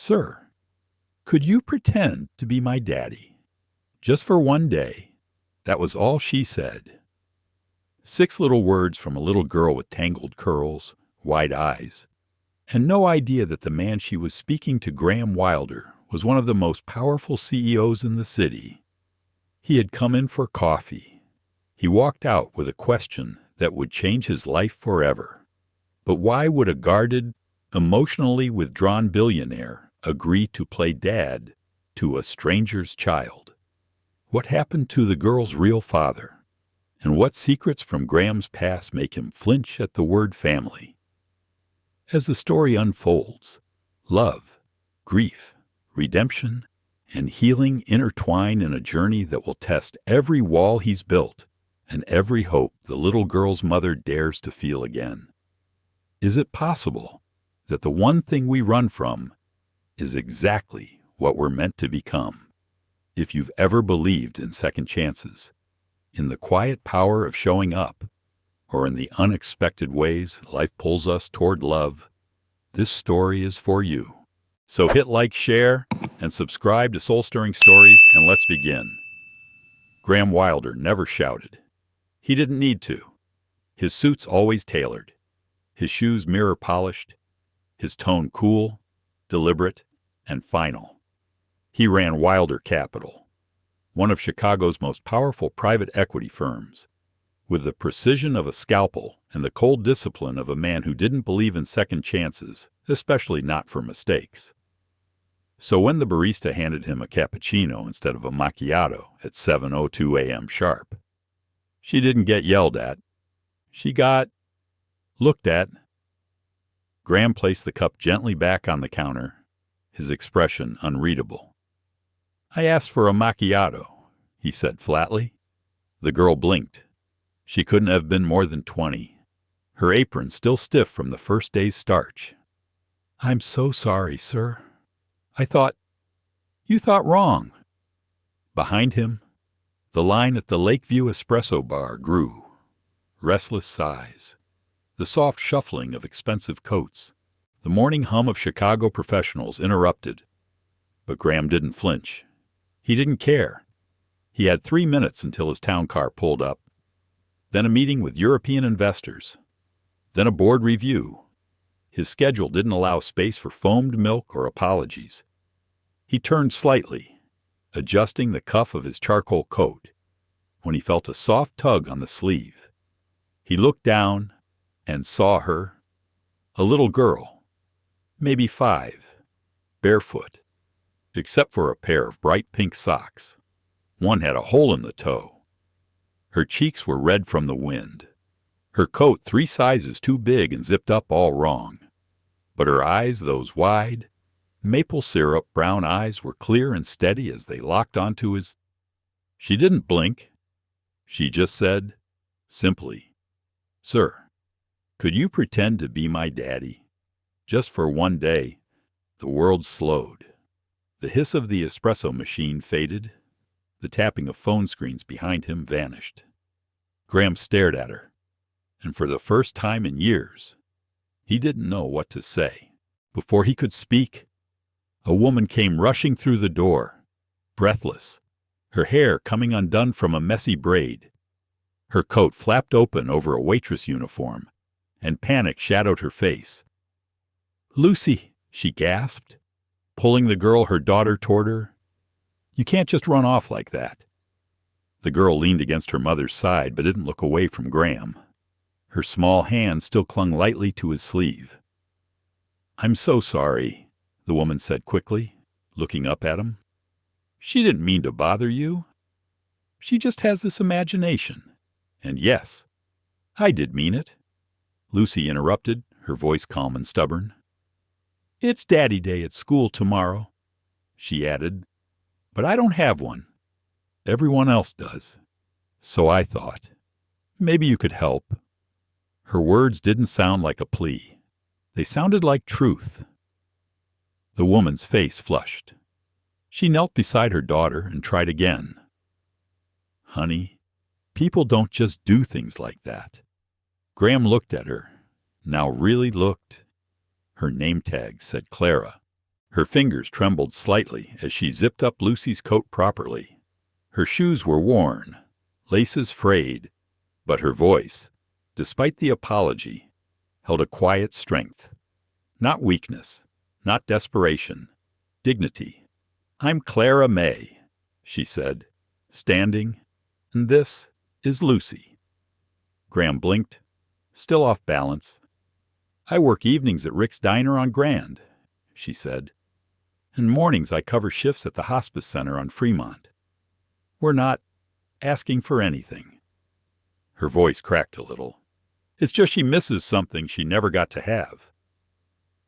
Sir, could you pretend to be my daddy? Just for one day. That was all she said. 6 little words from a little girl with tangled curls, wide eyes, and no idea that the man she was speaking to, Graham Wilder, was one of the most powerful CEOs in the city. He had come in for coffee. He walked out with a question that would change his life forever. But why would a guarded, emotionally withdrawn billionaire agree to play dad to a stranger's child? What happened to the girl's real father? And what secrets from Graham's past make him flinch at the word family? As the story unfolds, love, grief, redemption, and healing intertwine in a journey that will test every wall he's built and every hope the little girl's mother dares to feel again. Is it possible that the one thing we run from is exactly what we're meant to become? If you've ever believed in second chances, in the quiet power of showing up, or in the unexpected ways life pulls us toward love, this story is for you. So hit like, share, and subscribe to Soul Stirring Stories, and let's begin. Graham Wilder never shouted. He didn't need to. His suits always tailored, his shoes mirror polished, his tone cool, deliberate, and final. He ran Wilder Capital, one of Chicago's most powerful private equity firms, with the precision of a scalpel and the cold discipline of a man who didn't believe in second chances, especially not for mistakes. So when the barista handed him a cappuccino instead of a macchiato at 7:02 a.m. sharp, she didn't get yelled at. She got looked at. Graham placed the cup gently back on the counter, his expression unreadable. "I asked for a macchiato," he said flatly. The girl blinked. She couldn't have been more than 20, her apron still stiff from the first day's starch. "I'm so sorry, sir. I thought—" "You thought wrong." Behind him, the line at the Lakeview Espresso Bar grew. Restless sighs, the soft shuffling of expensive coats, the morning hum of Chicago professionals interrupted. But Graham didn't flinch. He didn't care. He had 3 minutes until his town car pulled up. Then a meeting with European investors. Then a board review. His schedule didn't allow space for foamed milk or apologies. He turned slightly, adjusting the cuff of his charcoal coat, when he felt a soft tug on the sleeve. He looked down and saw her, a little girl, maybe 5, barefoot, except for a pair of bright pink socks. One had a hole in the toe. Her cheeks were red from the wind. Her coat 3 sizes too big and zipped up all wrong. But her eyes, those wide, maple syrup brown eyes, were clear and steady as they locked onto his. She didn't blink. She just said, simply, "Sir, could you pretend to be my daddy? Just for one day." The world slowed. The hiss of the espresso machine faded. The tapping of phone screens behind him vanished. Graham stared at her, and for the first time in years, he didn't know what to say. Before he could speak, a woman came rushing through the door, breathless, her hair coming undone from a messy braid. Her coat flapped open over a waitress uniform, and panic shadowed her face. "Lucy," she gasped, pulling the girl, her daughter, toward her. "You can't just run off like that." The girl leaned against her mother's side but didn't look away from Graham. Her small hand still clung lightly to his sleeve. "I'm so sorry," the woman said quickly, looking up at him. "She didn't mean to bother you. She just has this imagination. And yes, I did mean it." Lucy interrupted, her voice calm and stubborn. "It's Daddy Day at school tomorrow," she added, "but I don't have one. Everyone else does. So I thought, maybe you could help." Her words didn't sound like a plea. They sounded like truth. The woman's face flushed. She knelt beside her daughter and tried again. "Honey, people don't just do things like that." Graham looked at her, now really looked. Her name tag said Clara. Her fingers trembled slightly as she zipped up Lucy's coat properly. Her shoes were worn, laces frayed, but her voice, despite the apology, held a quiet strength. Not weakness, not desperation, dignity. "I'm Clara May," she said, standing, "and this is Lucy." Graham blinked, still off balance. "I work evenings at Rick's Diner on Grand," she said, "and mornings I cover shifts at the hospice center on Fremont. We're not asking for anything." Her voice cracked a little. "It's just she misses something she never got to have."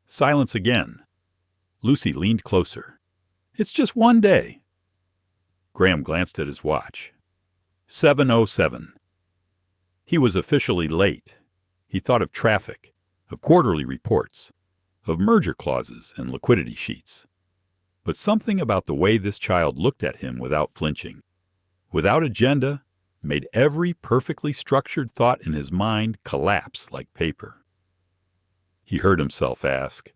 Silence again. Lucy leaned closer. "It's just one day." Graham glanced at his watch. 7:07. He was officially late. He thought of traffic, of quarterly reports, of merger clauses and liquidity sheets. But something about the way this child looked at him without flinching, without agenda, made every perfectly structured thought in his mind collapse like paper. He heard himself ask,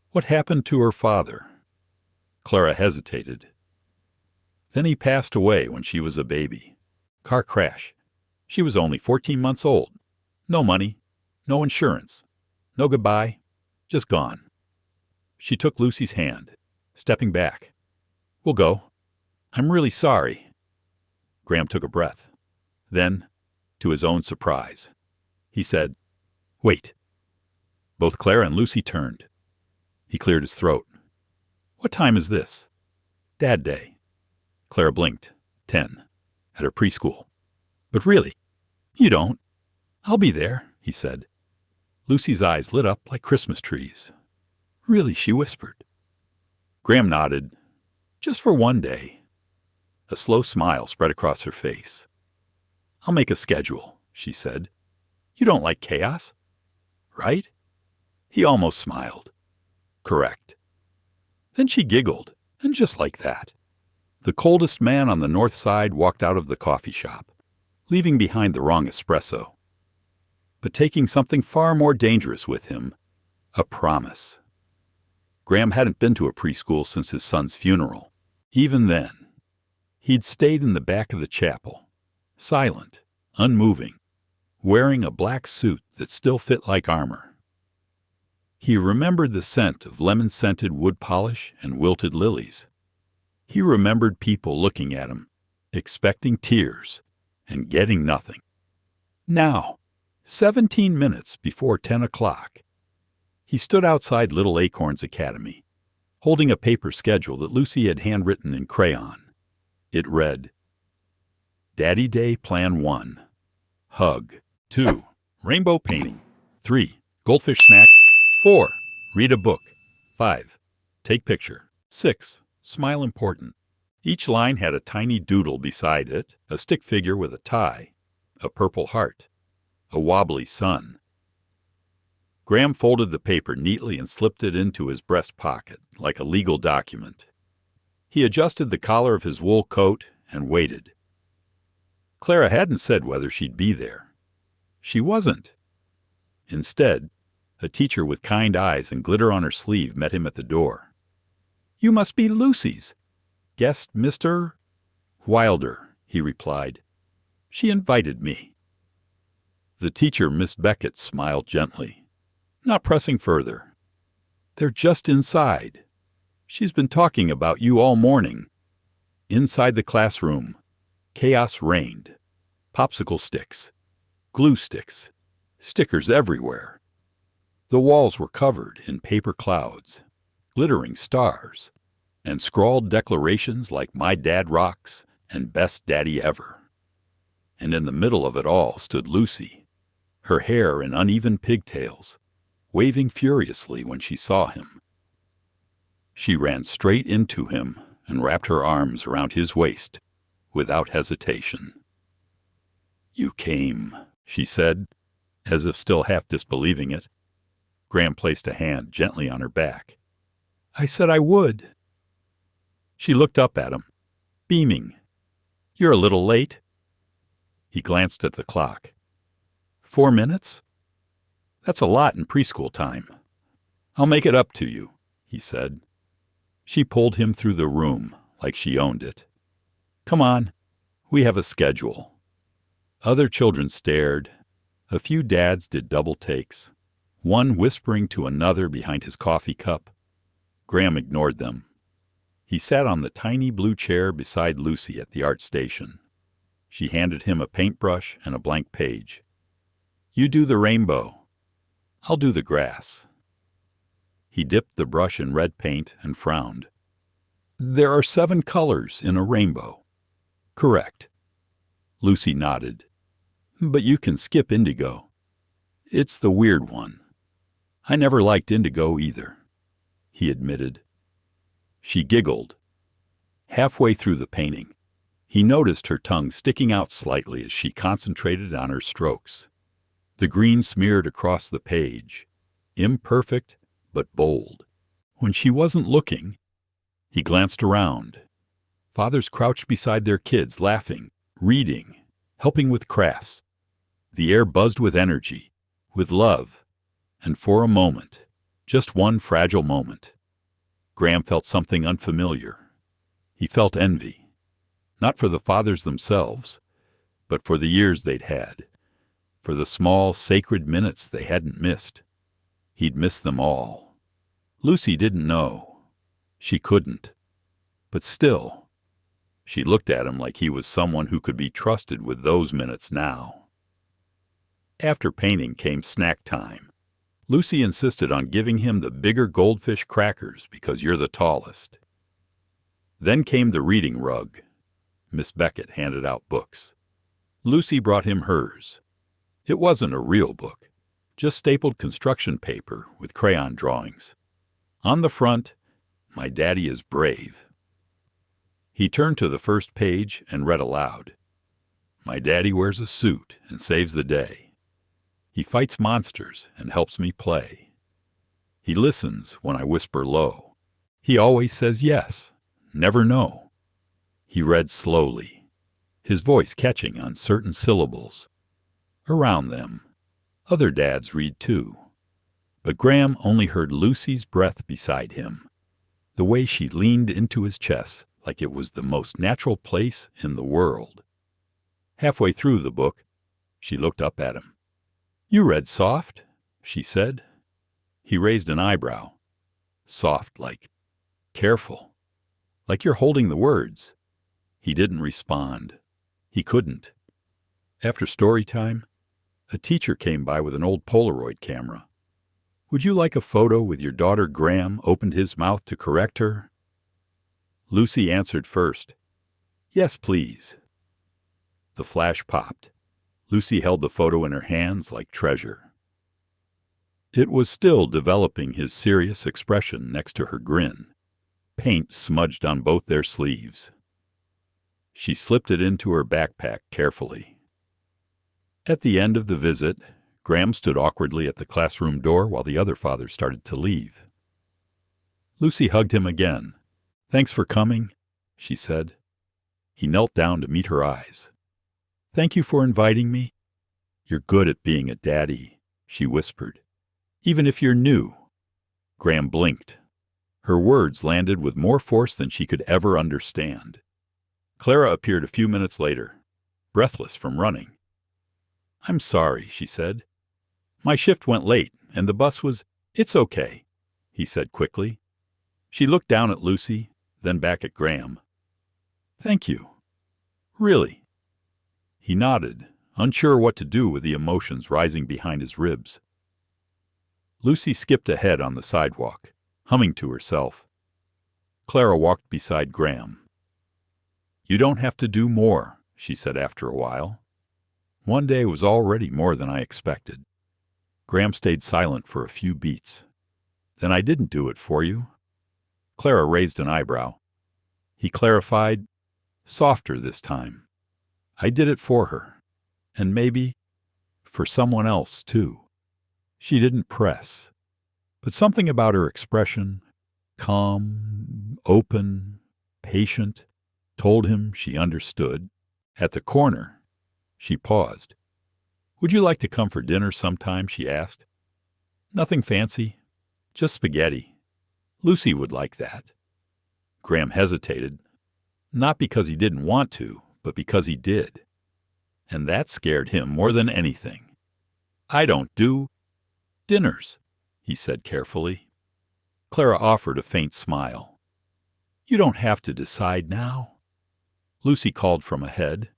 "What happened to her father?" Clara hesitated. "Then he passed away when she was a baby. Car crash. She was only 14 months old. No money, no insurance, no goodbye, just gone." She took Lucy's hand, stepping back. "We'll go. I'm really sorry." Graham took a breath. Then, to his own surprise, he said, "Wait." Both Clara and Lucy turned. He cleared his throat. "What time is this?" "Dad Day." Clara blinked. 10. At her preschool. "But really, you don't." "I'll be there," he said. Lucy's eyes lit up like Christmas trees. "Really," she whispered. Graham nodded. "Just for one day." A slow smile spread across her face. "I'll make a schedule," she said. "You don't like chaos, right?" He almost smiled. "Correct." Then she giggled, and just like that, the coldest man on the north side walked out of the coffee shop, leaving behind the wrong espresso, but taking something far more dangerous with him, a promise. Graham hadn't been to a preschool since his son's funeral. Even then, he'd stayed in the back of the chapel, silent, unmoving, wearing a black suit that still fit like armor. He remembered the scent of lemon-scented wood polish and wilted lilies. He remembered people looking at him, expecting tears, and getting nothing. Now, 17 minutes before 10 o'clock, he stood outside Little Acorn's Academy, holding a paper schedule that Lucy had handwritten in crayon. It read, "Daddy Day Plan 1. Hug. 2. Rainbow painting. 3. Goldfish snack. 4. Read a book. 5. Take picture. 6. Smile important." Each line had a tiny doodle beside it, a stick figure with a tie, a purple heart, a wobbly sun. Graham folded the paper neatly and slipped it into his breast pocket, like a legal document. He adjusted the collar of his wool coat and waited. Clara hadn't said whether she'd be there. She wasn't. Instead, a teacher with kind eyes and glitter on her sleeve met him at the door. "You must be Lucy's guest, Mr. Wilder," he replied. "She invited me." The teacher, Miss Beckett, smiled gently, not pressing further. "They're just inside. She's been talking about you all morning." Inside the classroom, chaos reigned. Popsicle sticks, glue sticks, stickers everywhere. The walls were covered in paper clouds, glittering stars, and scrawled declarations like "My Dad Rocks" and "Best Daddy Ever." And in the middle of it all stood Lucy, her hair in uneven pigtails, waving furiously when she saw him. She ran straight into him and wrapped her arms around his waist without hesitation. "You came," she said, as if still half disbelieving it. Graham placed a hand gently on her back. "I said I would." She looked up at him, beaming. "You're a little late." He glanced at the clock. 4 minutes? That's a lot in preschool time. "I'll make it up to you," he said. She pulled him through the room like she owned it. Come on, we have a schedule. Other children stared. A few dads did double takes, one whispering to another behind his coffee cup. Graham ignored them. He sat on the tiny blue chair beside Lucy at the art station. She handed him a paintbrush and a blank page. You do the rainbow. I'll do the grass. He dipped the brush in red paint and frowned. There are 7 colors in a rainbow. Correct. Lucy nodded. But you can skip indigo. It's the weird one. I never liked indigo either, he admitted. She giggled. Halfway through the painting, he noticed her tongue sticking out slightly as she concentrated on her strokes. The green smeared across the page, imperfect but bold. When she wasn't looking, he glanced around. Fathers crouched beside their kids, laughing, reading, helping with crafts. The air buzzed with energy, with love, and for a moment, just one fragile moment, Graham felt something unfamiliar. He felt envy, not for the fathers themselves, but for the years they'd had, for the small, sacred minutes they hadn't missed. He'd missed them all. Lucy didn't know. She couldn't. But still, she looked at him like he was someone who could be trusted with those minutes now. After painting came snack time. Lucy insisted on giving him the bigger goldfish crackers because you're the tallest. Then came the reading rug. Miss Beckett handed out books. Lucy brought him hers. It wasn't a real book, just stapled construction paper with crayon drawings. On the front, "My Daddy is Brave." He turned to the first page and read aloud. "My daddy wears a suit and saves the day. He fights monsters and helps me play. He listens when I whisper low. He always says yes, never no." He read slowly, his voice catching on certain syllables. Around them, other dads read too. But Graham only heard Lucy's breath beside him, the way she leaned into his chest like it was the most natural place in the world. Halfway through the book, she looked up at him. "You read soft," she said. He raised an eyebrow. Soft, like careful, like you're holding the words. He didn't respond. He couldn't. After story time, a teacher came by with an old Polaroid camera. "Would you like a photo with your daughter?" Graham opened his mouth to correct her. Lucy answered first. "Yes, please." The flash popped. Lucy held the photo in her hands like treasure. It was still developing his serious expression next to her grin, paint smudged on both their sleeves. She slipped it into her backpack carefully. At the end of the visit, Graham stood awkwardly at the classroom door while the other fathers started to leave. Lucy hugged him again. "Thanks for coming," she said. He knelt down to meet her eyes. "Thank you for inviting me." "You're good at being a daddy," she whispered. "Even if you're new." Graham blinked. Her words landed with more force than she could ever understand. Clara appeared a few minutes later, breathless from running. "I'm sorry," she said. "My shift went late, and the bus was—" "It's okay," he said quickly. She looked down at Lucy, then back at Graham. "Thank you. Really." He nodded, unsure what to do with the emotions rising behind his ribs. Lucy skipped ahead on the sidewalk, humming to herself. Clara walked beside Graham. "You don't have to do more," she said after a while. "One day was already more than I expected." Graham stayed silent for a few beats. "Then I didn't do it for you." Clara raised an eyebrow. He clarified, softer this time. "I did it for her, and maybe for someone else, too." She didn't press, but something about her expression, calm, open, patient, told him she understood. At the corner, she paused. "Would you like to come for dinner sometime?" she asked. "Nothing fancy, just spaghetti." Lucy would like that. Graham hesitated, not because he didn't want to, but because he did. And that scared him more than anything. I don't do dinners, he said carefully. Clara offered a faint smile. You don't have to decide now. Lucy called from ahead.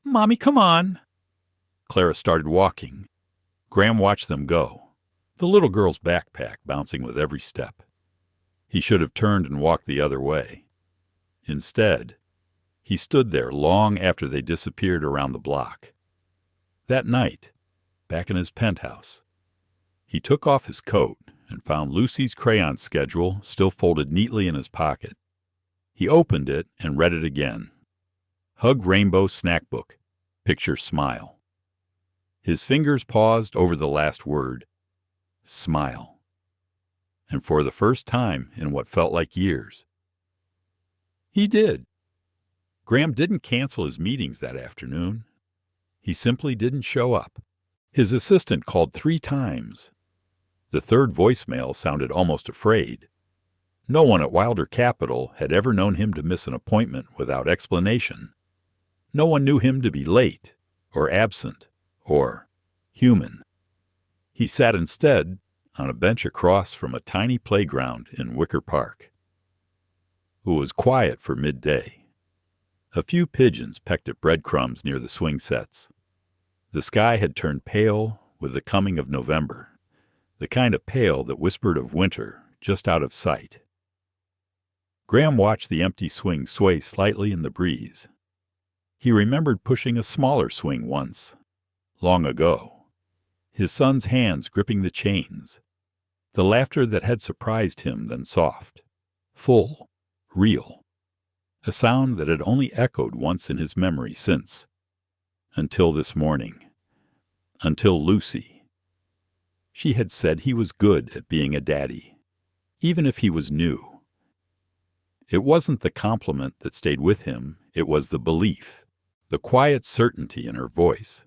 Mommy, come on. Clara started walking. Graham watched them go, the little girl's backpack bouncing with every step. He should have turned and walked the other way. Instead, he stood there long after they disappeared around the block. That night, back in his penthouse, he took off his coat and found Lucy's crayon schedule still folded neatly in his pocket. He opened it and read it again. Hug Rainbow Snack Book. Picture smile. His fingers paused over the last word. Smile. And for the first time in what felt like years, he did. Graham didn't cancel his meetings that afternoon. He simply didn't show up. His assistant called 3 times. The third voicemail sounded almost afraid. No one at Wilder Capital had ever known him to miss an appointment without explanation. No one knew him to be late, or absent, or human. He sat instead on a bench across from a tiny playground in Wicker Park. It was quiet for midday. A few pigeons pecked at breadcrumbs near the swing sets. The sky had turned pale with the coming of November, the kind of pale that whispered of winter just out of sight. Graham watched the empty swing sway slightly in the breeze. He remembered pushing a smaller swing once, long ago, his son's hands gripping the chains, the laughter that had surprised him then soft, full, real, a sound that had only echoed once in his memory since, until this morning, until Lucy. She had said he was good at being a daddy, even if he was new. It wasn't the compliment that stayed with him, it was the belief, the quiet certainty in her voice,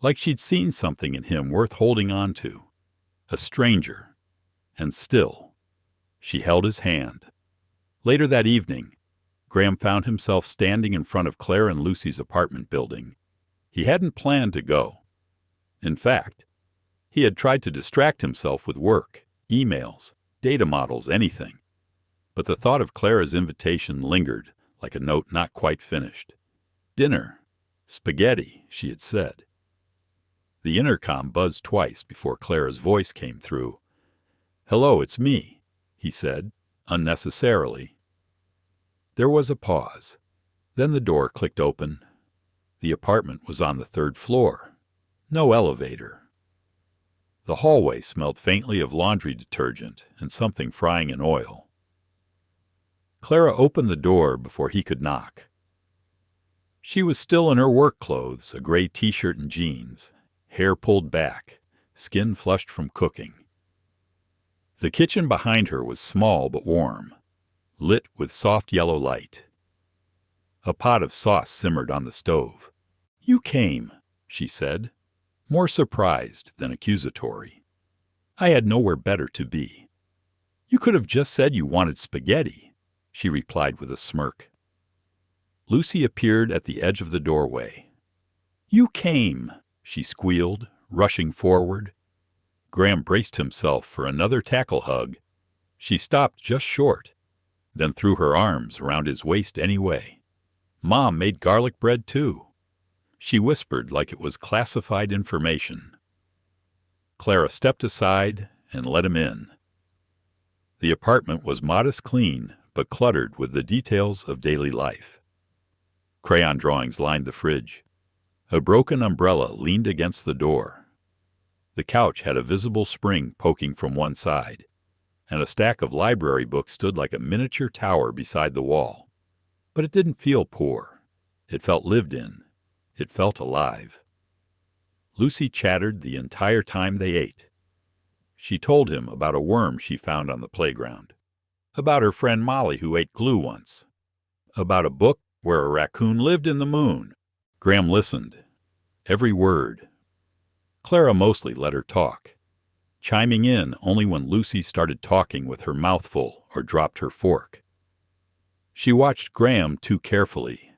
like she'd seen something in him worth holding on to, a stranger, and still, she held his hand. Later that evening, Graham found himself standing in front of Clara and Lucy's apartment building. He hadn't planned to go. In fact, he had tried to distract himself with work, emails, data models, anything. But the thought of Clara's invitation lingered like a note not quite finished. Dinner. Spaghetti, she had said. The intercom buzzed twice before Clara's voice came through. Hello, it's me, he said, unnecessarily. There was a pause. Then the door clicked open. The apartment was on the 3rd floor. No elevator. The hallway smelled faintly of laundry detergent and something frying in oil. Clara opened the door before he could knock. She was still in her work clothes, a gray t-shirt and jeans, hair pulled back, skin flushed from cooking. The kitchen behind her was small but warm, lit with soft yellow light. A pot of sauce simmered on the stove. You came, she said, more surprised than accusatory. I had nowhere better to be. You could have just said you wanted spaghetti, she replied with a smirk. Lucy appeared at the edge of the doorway. You came, she squealed, rushing forward. Graham braced himself for another tackle hug. She stopped just short, then threw her arms around his waist anyway. Mom made garlic bread too. She whispered like it was classified information. Clara stepped aside and let him in. The apartment was modest clean, but cluttered with the details of daily life. Crayon drawings lined the fridge. A broken umbrella leaned against the door. The couch had a visible spring poking from one side, and a stack of library books stood like a miniature tower beside the wall. But it didn't feel poor. It felt lived in. It felt alive. Lucy chattered the entire time they ate. She told him about a worm she found on the playground, about her friend Molly who ate glue once, about a book where a raccoon lived in the moon. Graham listened. Every word. Clara mostly let her talk. chiming in only when Lucy started talking with her mouth full or dropped her fork. She watched Graham too carefully,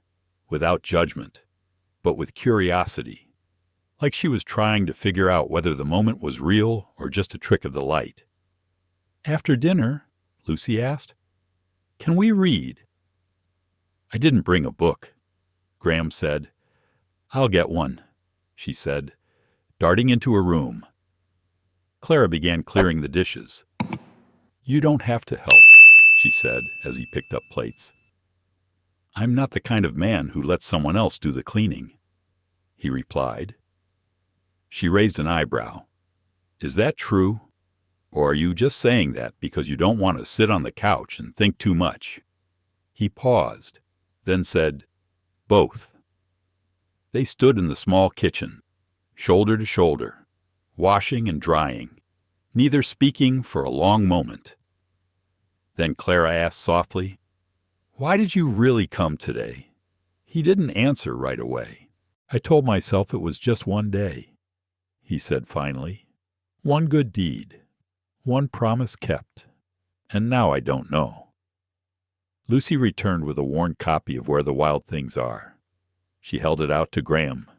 without judgment, but with curiosity, like she was trying to figure out whether the moment was real or just a trick of the light. "After dinner," Lucy asked, "can we read?" "I didn't bring a book," Graham said. "I'll get one," she said, darting into her room. Clara began clearing the dishes. "You don't have to help," she said as he picked up plates. "I'm not the kind of man who lets someone else do the cleaning," he replied. She raised an eyebrow. "Is that true? Or are you just saying that because you don't want to sit on the couch and think too much?" He paused, then said, "Both." They stood in the small kitchen, shoulder to shoulder, washing and drying, neither speaking for a long moment. Then Clara asked softly, "Why did you really come today?" He didn't answer right away. "I told myself it was just one day," he said finally. "One good deed, one promise kept, and now I don't know." Lucy returned with a worn copy of Where the Wild Things Are. She held it out to Graham.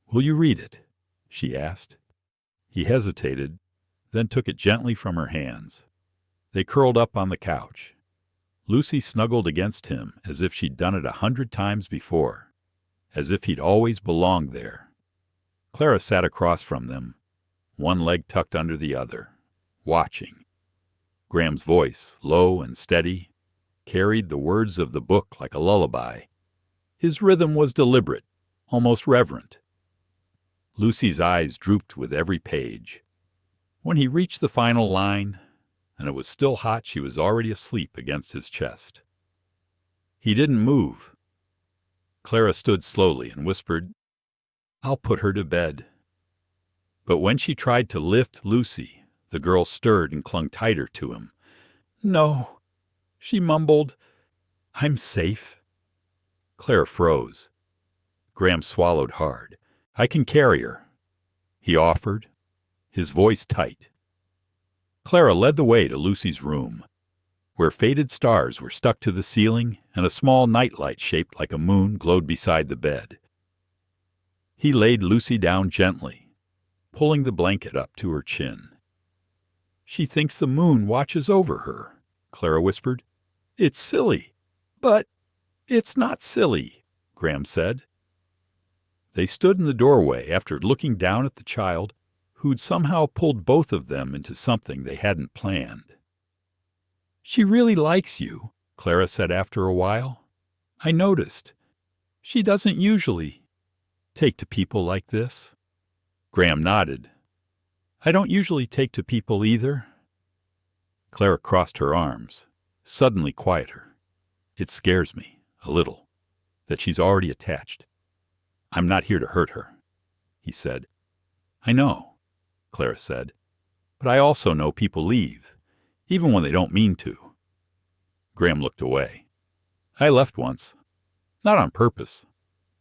"Will you read it?" she asked. He hesitated, then took it gently from her hands. They curled up on the couch. Lucy snuggled against him as if she'd done it 100 times before, as if he'd always belonged there. Clara sat across from them, one leg tucked under the other, watching. Graham's voice, low and steady, carried the words of the book like a lullaby. His rhythm was deliberate, almost reverent. Lucy's eyes drooped with every page. When he reached the final line, and it was still hot, she was already asleep against his chest. He didn't move. Clara stood slowly and whispered, "I'll put her to bed." But when she tried to lift Lucy, the girl stirred and clung tighter to him. "No," she mumbled. "I'm safe." Clara froze. Graham swallowed hard. "I can carry her," he offered, his voice tight. Clara led the way to Lucy's room, where faded stars were stuck to the ceiling and a small nightlight shaped like a moon glowed beside the bed. He laid Lucy down gently, pulling the blanket up to her chin. "She thinks the moon watches over her," Clara whispered. "It's silly." "But it's not silly," Graham said. They stood in the doorway after looking down at the child who'd somehow pulled both of them into something they hadn't planned. "She really likes you," Clara said after a while. "I noticed. She doesn't usually take to people like this." Graham nodded. "I don't usually take to people either." Clara crossed her arms, suddenly quieter. "It scares me, a little, that she's already attached. I'm not here to hurt her," he said. "I know," Clara said, "but I also know people leave, even when they don't mean to." Graham looked away. "I left once. Not on purpose,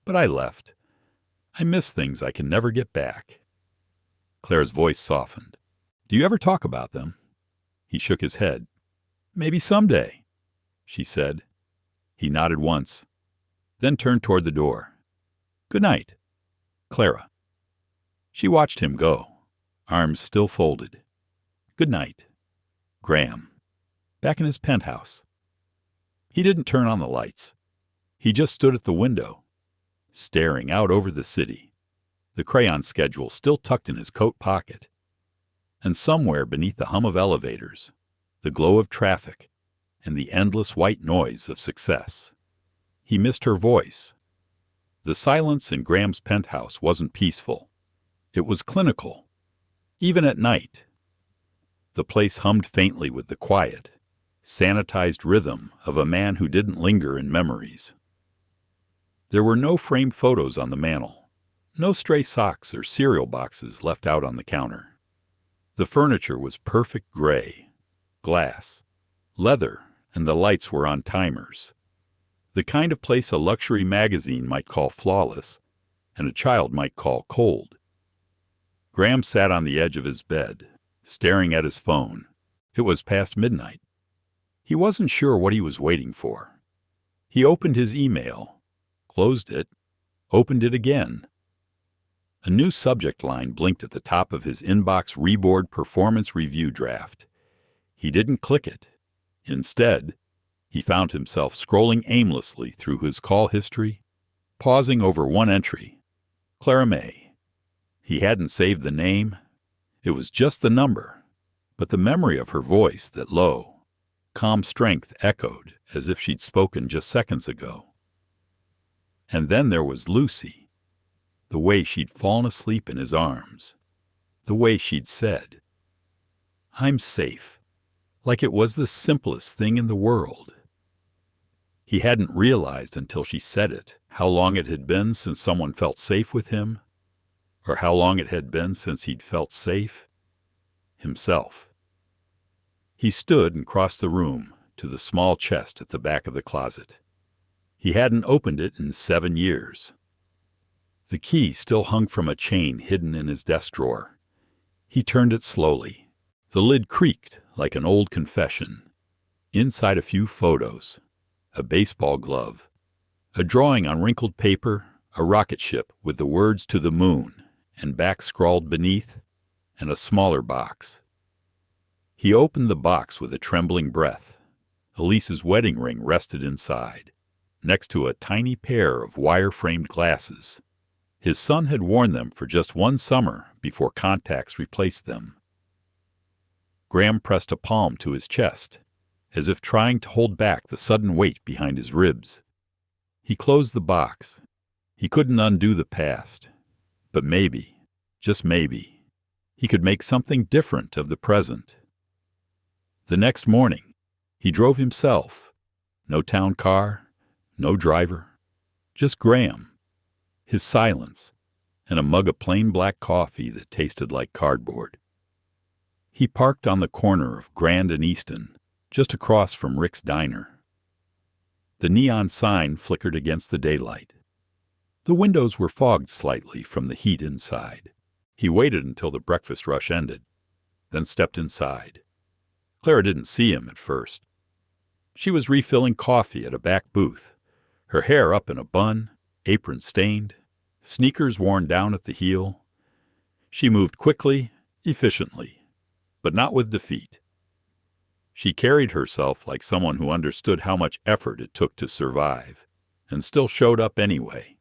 but I left. I miss things I can never get back." Clara's voice softened. "Do you ever talk about them?" He shook his head. "Maybe someday," she said. He nodded once, then turned toward the door. "Good night, Clara." She watched him go, arms still folded. "Good night, Graham." Back in his penthouse. He didn't turn on the lights. He just stood at the window, staring out over the city, the crayon schedule still tucked in his coat pocket. And somewhere beneath the hum of elevators, the glow of traffic, and the endless white noise of success, he missed her voice. The silence in Graham's penthouse wasn't peaceful. It was clinical, even at night. The place hummed faintly with the quiet, sanitized rhythm of a man who didn't linger in memories. There were no framed photos on the mantel, no stray socks or cereal boxes left out on the counter. The furniture was perfect gray, glass, leather, and the lights were on timers. The kind of place a luxury magazine might call flawless, and a child might call cold. Graham sat on the edge of his bed, staring at his phone. It was past midnight. He wasn't sure what he was waiting for. He opened his email, closed it, opened it again. A new subject line blinked at the top of his inbox reboard performance review draft. He didn't click it. Instead, he found himself scrolling aimlessly through his call history, pausing over one entry. Clara May. He hadn't saved the name. It was just the number, but the memory of her voice, that low, calm strength, echoed as if she'd spoken just seconds ago. And then there was Lucy. The way she'd fallen asleep in his arms. The way she'd said, "I'm safe," like it was the simplest thing in the world. He hadn't realized until she said it how long it had been since someone felt safe with him, or how long it had been since he'd felt safe himself. He stood and crossed the room to the small chest at the back of the closet. He hadn't opened it in 7 years. The key still hung from a chain hidden in his desk drawer. He turned it slowly. The lid creaked like an old confession. Inside a few photos, a baseball glove, a drawing on wrinkled paper, a rocket ship with the words "to the moon" and back scrawled beneath, and a smaller box. He opened the box with a trembling breath. Elise's wedding ring rested inside, next to a tiny pair of wire-framed glasses. His son had worn them for just one summer before contacts replaced them. Graham pressed a palm to his chest, as if trying to hold back the sudden weight behind his ribs. He closed the box. He couldn't undo the past. But maybe, just maybe, he could make something different of the present. The next morning, he drove himself. No town car, no driver, just Graham, his silence, and a mug of plain black coffee that tasted like cardboard. He parked on the corner of Grand and Easton, just across from Rick's Diner. The neon sign flickered against the daylight. The windows were fogged slightly from the heat inside. He waited until the breakfast rush ended, then stepped inside. Clara didn't see him at first. She was refilling coffee at a back booth, her hair up in a bun, apron stained, sneakers worn down at the heel. She moved quickly, efficiently, but not with defeat. She carried herself like someone who understood how much effort it took to survive, and still showed up anyway.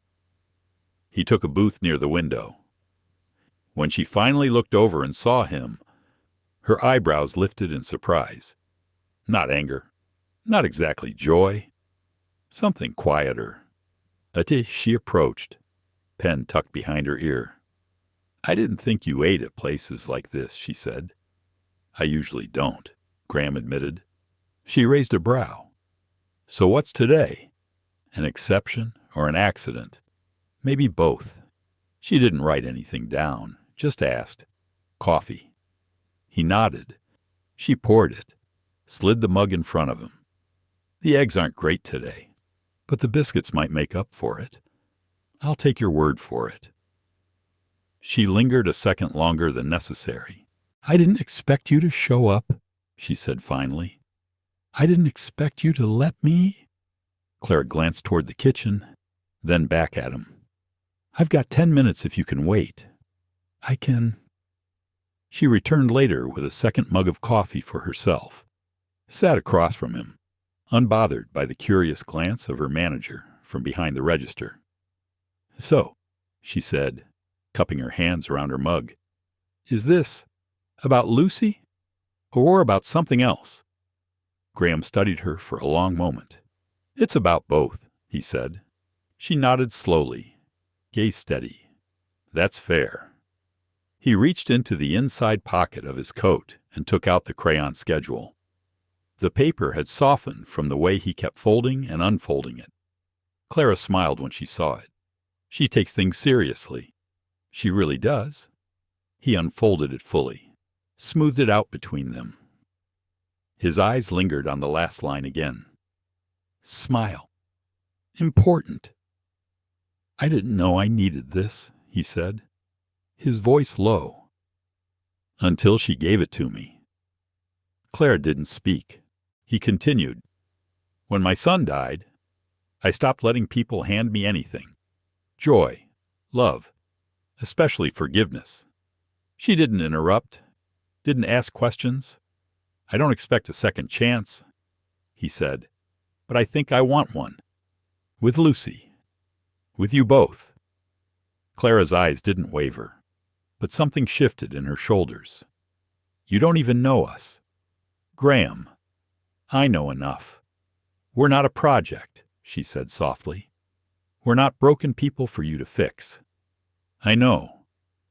He took a booth near the window. When she finally looked over and saw him, her eyebrows lifted in surprise. Not anger, not exactly joy, something quieter. She approached, pen tucked behind her ear. "I didn't think you ate at places like this," she said. "I usually don't," Graham admitted. She raised a brow. "So what's today? An exception or an accident? Maybe both." She didn't write anything down, just asked. "Coffee." He nodded. She poured it, slid the mug in front of him. "The eggs aren't great today, but the biscuits might make up for it. I'll take your word for it." She lingered a second longer than necessary. "I didn't expect you to show up," she said finally. "I didn't expect you to let me." Clara glanced toward the kitchen, then back at him. "I've got 10 minutes if you can wait. I can." She returned later with a second mug of coffee for herself, sat across from him, unbothered by the curious glance of her manager from behind the register. "So," she said, cupping her hands around her mug, "is this about Lucy or about something else?" Graham studied her for a long moment. "It's about both," he said. She nodded slowly, gaze steady. "That's fair." He reached into the inside pocket of his coat and took out the crayon schedule. The paper had softened from the way he kept folding and unfolding it. Clara smiled when she saw it. She takes things seriously. She really does. He unfolded it fully, smoothed it out between them. His eyes lingered on the last line again. Smile. Important. "I didn't know I needed this," he said, his voice low. until she gave it to me. Clara didn't speak. He continued, "When my son died, I stopped letting people hand me anything. Joy, love, especially forgiveness. She didn't interrupt, didn't ask questions. I don't expect a second chance," he said, "but I think I want one. With Lucy. With you both." Clara's eyes didn't waver, but something shifted in her shoulders. "You don't even know us. Graham, I know enough. We're not a project," she said softly. "We're not broken people for you to fix. I know,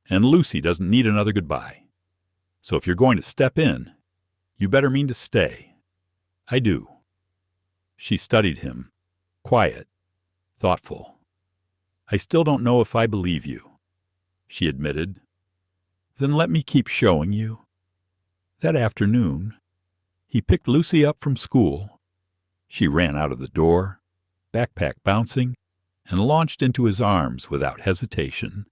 and Lucy doesn't need another goodbye. So if you're going to step in, you better mean to stay. I do." She studied him, quiet, thoughtful. "I still don't know if I believe you," she admitted. "Then let me keep showing you." That afternoon, he picked Lucy up from school. She ran out of the door, backpack bouncing, and launched into his arms without hesitation.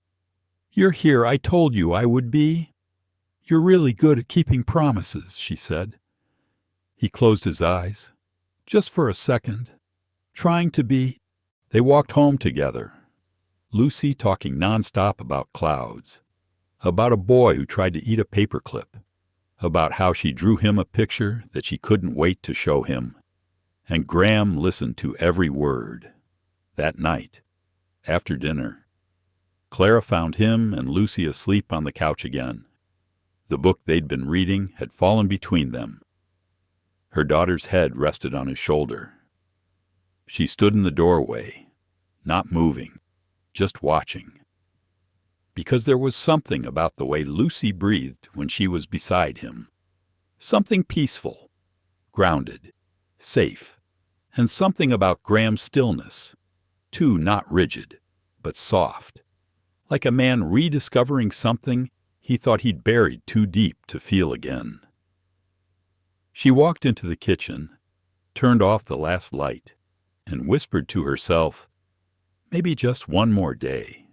"You're here I told you I would be. You're really good at keeping promises," she said. He closed his eyes, just for a second, trying to be. They walked home together, Lucy talking nonstop about clouds, about a boy who tried to eat a paperclip, about how she drew him a picture that she couldn't wait to show him. And Graham listened to every word. That night, after dinner, Clara found him and Lucy asleep on the couch again. The book they'd been reading had fallen between them. Her daughter's head rested on his shoulder. She stood in the doorway, not moving, just watching. Because there was something about the way Lucy breathed when she was beside him. Something peaceful, grounded, safe, and something about Graham's stillness, too not rigid, but soft, like a man rediscovering something he thought he'd buried too deep to feel again. She walked into the kitchen, turned off the last light, and whispered to herself, maybe just one more day.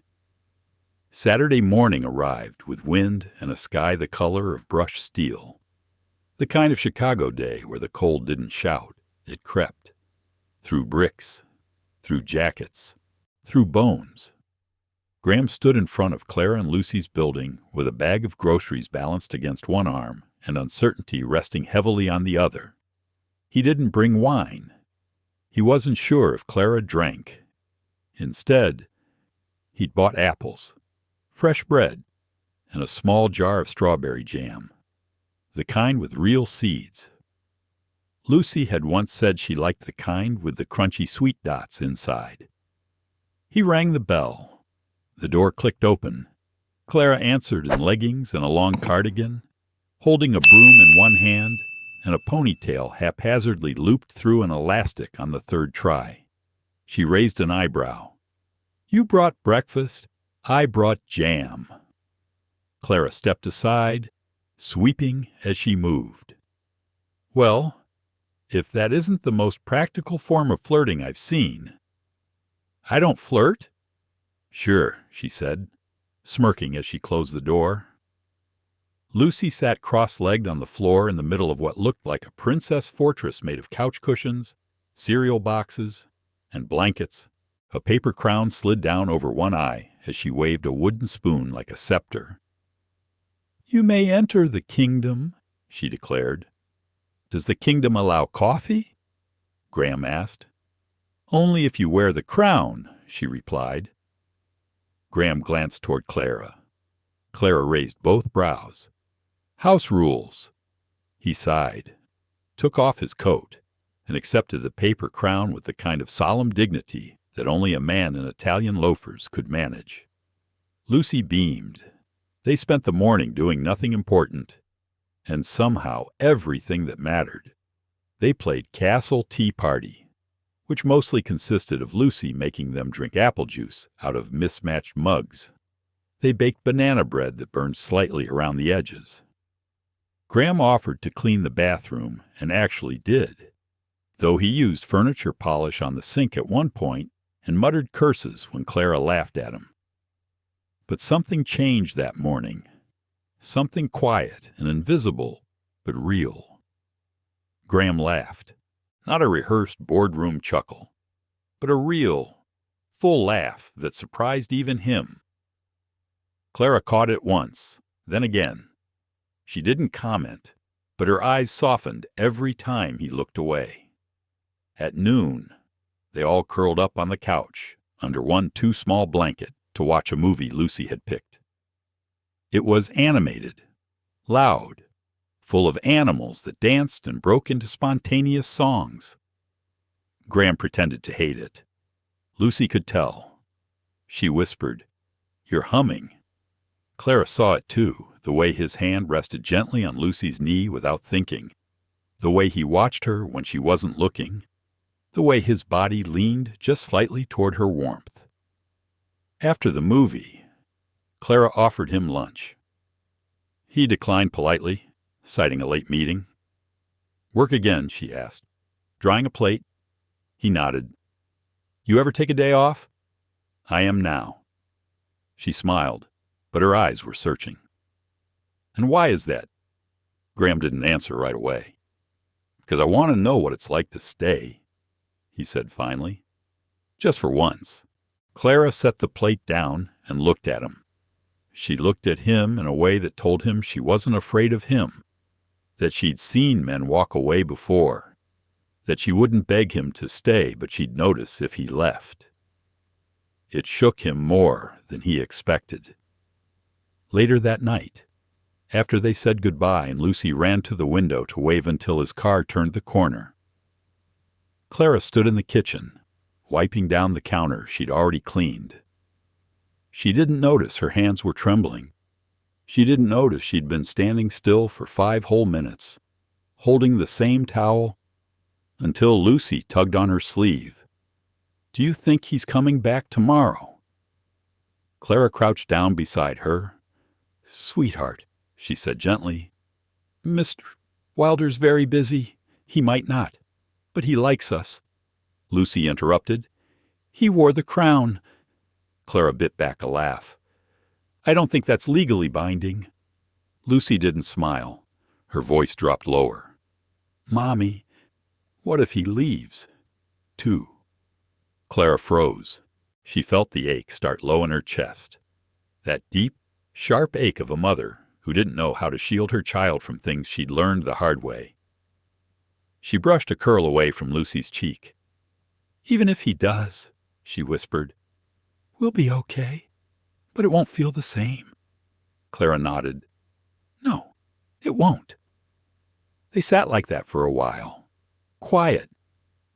Saturday morning arrived with wind and a sky the color of brushed steel. The kind of Chicago day where the cold didn't shout, it crept. Through bricks, through jackets, through bones. Graham stood in front of Clara and Lucy's building with a bag of groceries balanced against one arm and uncertainty resting heavily on the other. He didn't bring wine. He wasn't sure if Clara drank. Instead, he'd bought apples, fresh bread, and a small jar of strawberry jam, the kind with real seeds. Lucy had once said she liked the kind with the crunchy sweet dots inside. He rang the bell. The door clicked open. Clara answered in leggings and a long cardigan, holding a broom in one hand and a ponytail haphazardly looped through an elastic on the third try. She raised an eyebrow. "You brought breakfast. I brought jam." Clara stepped aside, sweeping as she moved. "Well, if that isn't the most practical form of flirting I've seen." "I don't flirt." "Sure," she said, smirking as she closed the door. Lucy sat cross-legged on the floor in the middle of what looked like a princess fortress made of couch cushions, cereal boxes, and blankets. A paper crown slid down over one eye as she waved a wooden spoon like a scepter. "You may enter the kingdom," she declared. "Does the kingdom allow coffee?" Graham asked. "Only if you wear the crown," she replied. Graham glanced toward Clara. Clara raised both brows. "House rules." He sighed, took off his coat, and accepted the paper crown with the kind of solemn dignity that only a man in Italian loafers could manage. Lucy beamed. They spent the morning doing nothing important, and somehow everything that mattered. They played Castle Tea Party, which mostly consisted of Lucy making them drink apple juice out of mismatched mugs. They baked banana bread that burned slightly around the edges. Graham offered to clean the bathroom, and actually did, though he used furniture polish on the sink at one point and muttered curses when Clara laughed at him. But something changed that morning. Something quiet and invisible, but real. Graham laughed. Not a rehearsed boardroom chuckle, but a real, full laugh that surprised even him. Clara caught it once, then again. She didn't comment, but her eyes softened every time he looked away. At noon, they all curled up on the couch under one too small blanket to watch a movie Lucy had picked. It was animated, loud, full of animals that danced and broke into spontaneous songs. Graham pretended to hate it. Lucy could tell. She whispered, "You're humming." Clara saw it too, the way his hand rested gently on Lucy's knee without thinking, the way he watched her when she wasn't looking, the way his body leaned just slightly toward her warmth. After the movie, Clara offered him lunch. He declined politely, citing a late meeting. "Work again?" she asked. "Drying a plate?" He nodded. "You ever take a day off?" "I am now." She smiled, but her eyes were searching. "And why is that?" Graham didn't answer right away. "Because I want to know what it's like to stay," he said finally. Just for once. Clara set the plate down and looked at him. She looked at him in a way that told him she wasn't afraid of him, that she'd seen men walk away before, that she wouldn't beg him to stay, but she'd notice if he left. It shook him more than he expected. Later that night, after they said goodbye and Lucy ran to the window to wave until his car turned the corner, Clara stood in the kitchen, wiping down the counter she'd already cleaned. She didn't notice her hands were trembling. She didn't notice she'd been standing still for 5 whole minutes, holding the same towel, until Lucy tugged on her sleeve. "Do you think he's coming back tomorrow?" Clara crouched down beside her. "Sweetheart," she said gently, "Mr. Wilder's very busy. He might not, but he likes us." Lucy interrupted. "He wore the crown." Clara bit back a laugh. "I don't think that's legally binding." Lucy didn't smile. Her voice dropped lower. "Mommy, what if he leaves, too?" Clara froze. She felt the ache start low in her chest. That deep, sharp ache of a mother who didn't know how to shield her child from things she'd learned the hard way. She brushed a curl away from Lucy's cheek. "Even if he does," she whispered, "we'll be okay, but it won't feel the same." Clara nodded. "No, it won't." They sat like that for a while, quiet,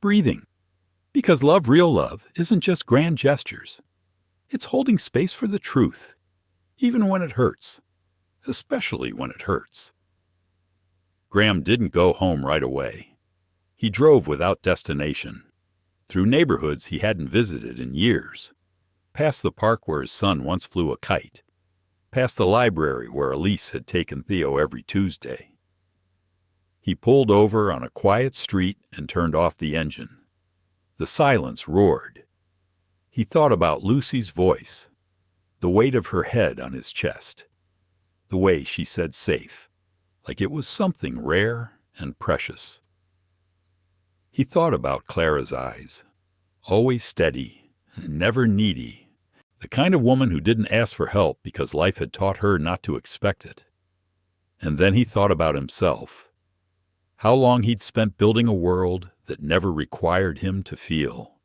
breathing, because love, real love, isn't just grand gestures. It's holding space for the truth, even when it hurts, especially when it hurts. Graham didn't go home right away. He drove without destination, through neighborhoods he hadn't visited in years, past the park where his son once flew a kite, past the library where Elise had taken Theo every Tuesday. He pulled over on a quiet street and turned off the engine. The silence roared. He thought about Lucy's voice, the weight of her head on his chest, the way she said safe, like it was something rare and precious. He thought about Clara's eyes, always steady and never needy, the kind of woman who didn't ask for help because life had taught her not to expect it. And then he thought about himself, how long he'd spent building a world that never required him to feel,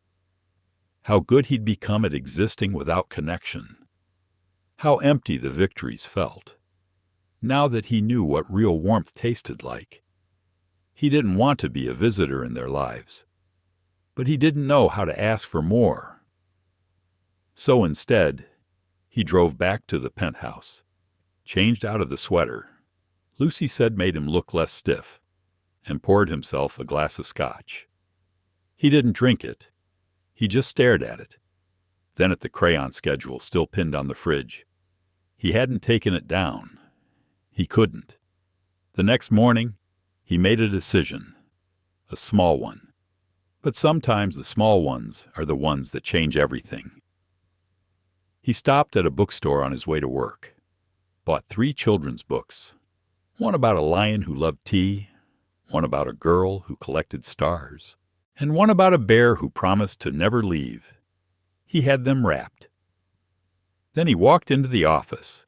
how good he'd become at existing without connection, how empty the victories felt, now that he knew what real warmth tasted like. He didn't want to be a visitor in their lives, but he didn't know how to ask for more. So instead, he drove back to the penthouse, changed out of the sweater Lucy said made him look less stiff, and poured himself a glass of scotch. He didn't drink it. He just stared at it, then at the crayon schedule still pinned on the fridge. He hadn't taken it down. He couldn't. The next morning, he made a decision, a small one. But sometimes the small ones are the ones that change everything. He stopped at a bookstore on his way to work. bought 3 children's books. One about a lion who loved tea, one about a girl who collected stars, and one about a bear who promised to never leave. He had them wrapped. Then he walked into the office,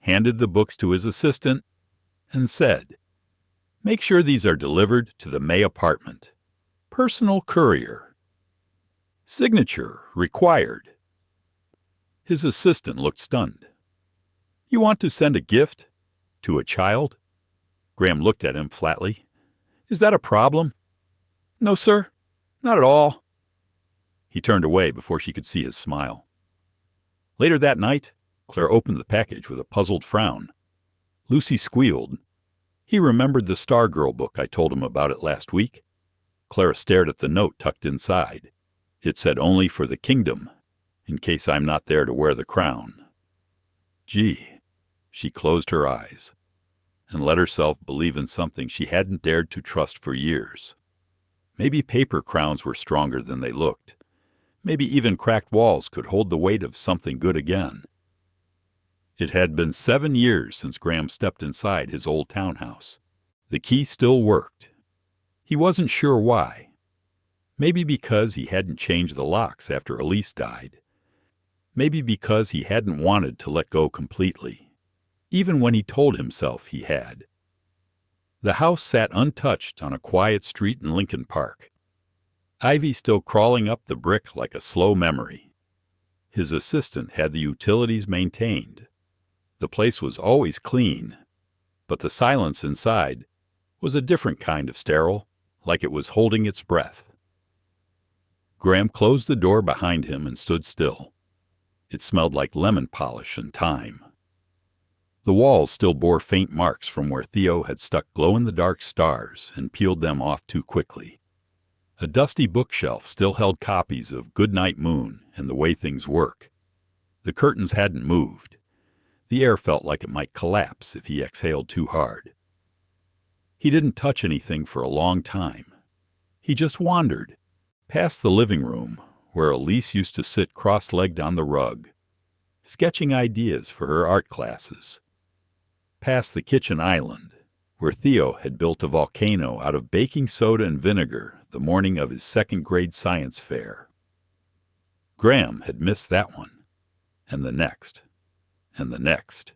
handed the books to his assistant, and said, "Make sure these are delivered to the May apartment. Personal courier. Signature required." His assistant looked stunned. "You want to send a gift? To a child?" Graham looked at him flatly. "Is that a problem?" "No, sir. Not at all." He turned away before she could see his smile. Later that night, Clara opened the package with a puzzled frown. Lucy squealed. "He remembered the Stargirl book I told him about it last week." Clara stared at the note tucked inside. It said, "Only for the kingdom, in case I'm not there to wear the crown." Gee, she closed her eyes and let herself believe in something she hadn't dared to trust for years. Maybe paper crowns were stronger than they looked. Maybe even cracked walls could hold the weight of something good again. It had been 7 years since Graham stepped inside his old townhouse. The key still worked. He wasn't sure why. Maybe because he hadn't changed the locks after Elise died. Maybe because he hadn't wanted to let go completely, even when he told himself he had. The house sat untouched on a quiet street in Lincoln Park, ivy still crawling up the brick like a slow memory. His assistant had the utilities maintained. The place was always clean, but the silence inside was a different kind of sterile, like it was holding its breath. Graham closed the door behind him and stood still. It smelled like lemon polish and thyme. The walls still bore faint marks from where Theo had stuck glow-in-the-dark stars and peeled them off too quickly. A dusty bookshelf still held copies of Goodnight Moon and The Way Things Work. The curtains hadn't moved. The air felt like it might collapse if he exhaled too hard. He didn't touch anything for a long time. He just wandered, past the living room, where Elise used to sit cross-legged on the rug, sketching ideas for her art classes, past the kitchen island, where Theo had built a volcano out of baking soda and vinegar the morning of his second-grade science fair. Graham had missed that one, and the next, and the next.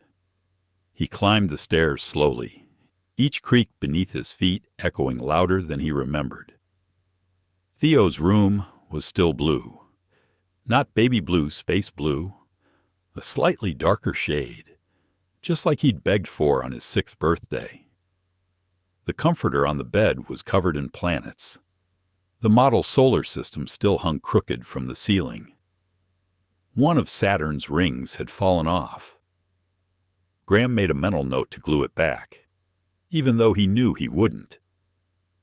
He climbed the stairs slowly, each creak beneath his feet echoing louder than he remembered. Theo's room was still blue. Not baby blue, space blue. A slightly darker shade, just like he'd begged for on his 6th birthday. The comforter on the bed was covered in planets. The model solar system still hung crooked from the ceiling. One of Saturn's rings had fallen off. Graham made a mental note to glue it back, even though he knew he wouldn't.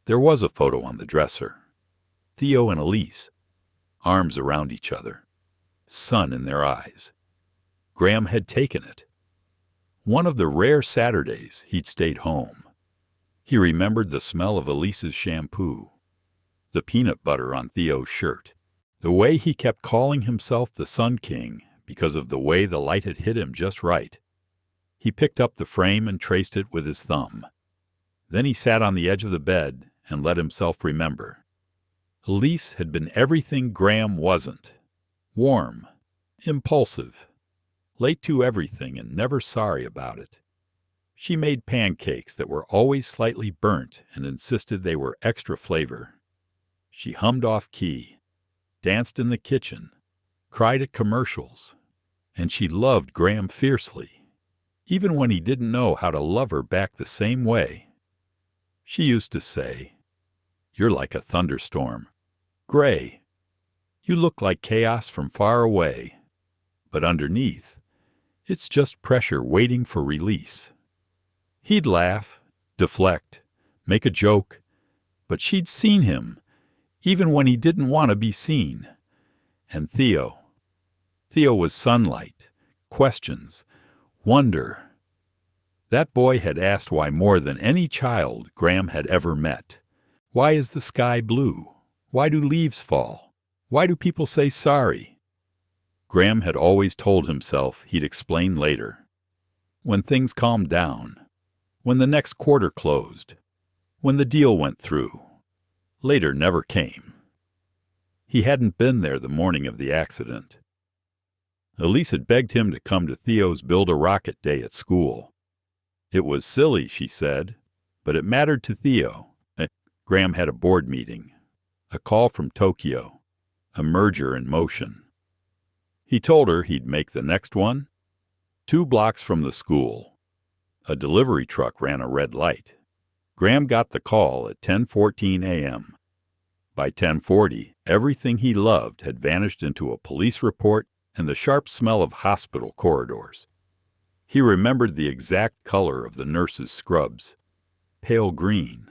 There was a photo on the dresser. Theo and Elise, arms around each other, sun in their eyes. Graham had taken it. One of the rare Saturdays he'd stayed home. He remembered the smell of Elise's shampoo, the peanut butter on Theo's shirt, the way he kept calling himself the Sun King because of the way the light had hit him just right. He picked up the frame and traced it with his thumb. Then he sat on the edge of the bed and let himself remember. Elise had been everything Graham wasn't. Warm, impulsive, late to everything and never sorry about it. She made pancakes that were always slightly burnt and insisted they were extra flavor. She hummed off key, danced in the kitchen, cried at commercials, and she loved Graham fiercely, even when he didn't know how to love her back the same way. She used to say, "You're like a thunderstorm, gray. You look like chaos from far away, but underneath, it's just pressure waiting for release." He'd laugh, deflect, make a joke, but she'd seen him, even when he didn't want to be seen. And Theo was sunlight, questions, wonder. That boy had asked why more than any child Graham had ever met. Why is the sky blue? Why do leaves fall? Why do people say sorry? Graham had always told himself he'd explain later. when things calmed down, when the next quarter closed, when the deal went through. Later never came. He hadn't been there the morning of the accident. Elise had begged him to come to Theo's Build-A-Rocket Day at school. It was silly, she said, but it mattered to Theo. Graham had a board meeting, a call from Tokyo, a merger in motion. He told her he'd make the next one 2 blocks from the school. A delivery truck ran a red light. Graham got the call at 10:14 a.m. By 10:40, everything he loved had vanished into a police report and the sharp smell of hospital corridors. He remembered the exact color of the nurse's scrubs, pale green.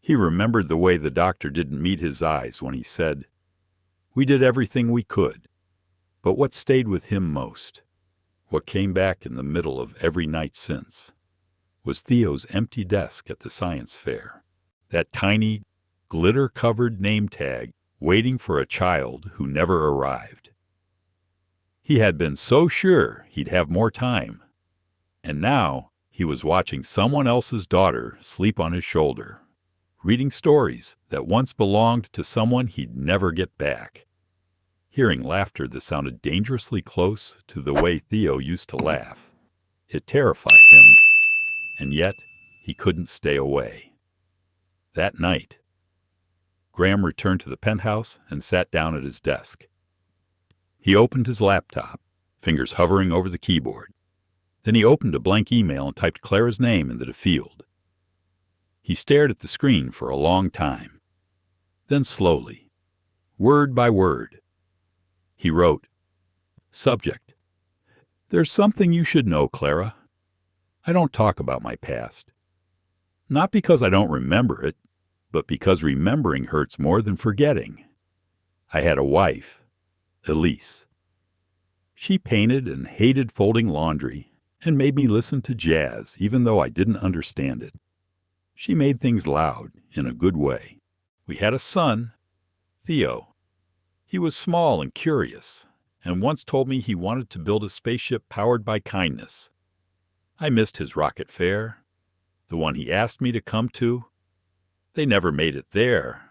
He remembered the way the doctor didn't meet his eyes when he said, "We did everything we could." But what stayed with him most, what came back in the middle of every night since, was Theo's empty desk at the science fair, that tiny, glitter-covered name tag waiting for a child who never arrived. He had been so sure he'd have more time, and now he was watching someone else's daughter sleep on his shoulder, reading stories that once belonged to someone he'd never get back, hearing laughter that sounded dangerously close to the way Theo used to laugh. It terrified him, and yet he couldn't stay away. That night, Graham returned to the penthouse and sat down at his desk. He opened his laptop, fingers hovering over the keyboard. Then he opened a blank email and typed Clara's name into the field. He stared at the screen for a long time. Then slowly, word by word, he wrote, "Subject: There's something you should know, Clara. I don't talk about my past. Not because I don't remember it, but because remembering hurts more than forgetting. I had a wife, Elise. She painted and hated folding laundry and made me listen to jazz even though I didn't understand it. She made things loud in a good way. We had a son, Theo. He was small and curious, and once told me he wanted to build a spaceship powered by kindness. I missed his rocket fair, the one he asked me to come to. They never made it there.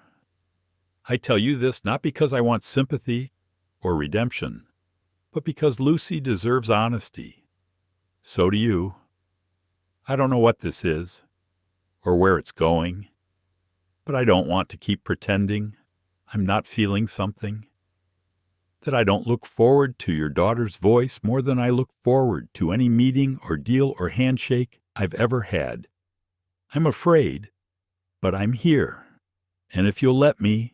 I tell you this not because I want sympathy or redemption, but because Lucy deserves honesty. So do you. I don't know what this is, or where it's going, but I don't want to keep pretending I'm not feeling something, that I don't look forward to your daughter's voice more than I look forward to any meeting or deal or handshake I've ever had. I'm afraid, but I'm here, and if you'll let me,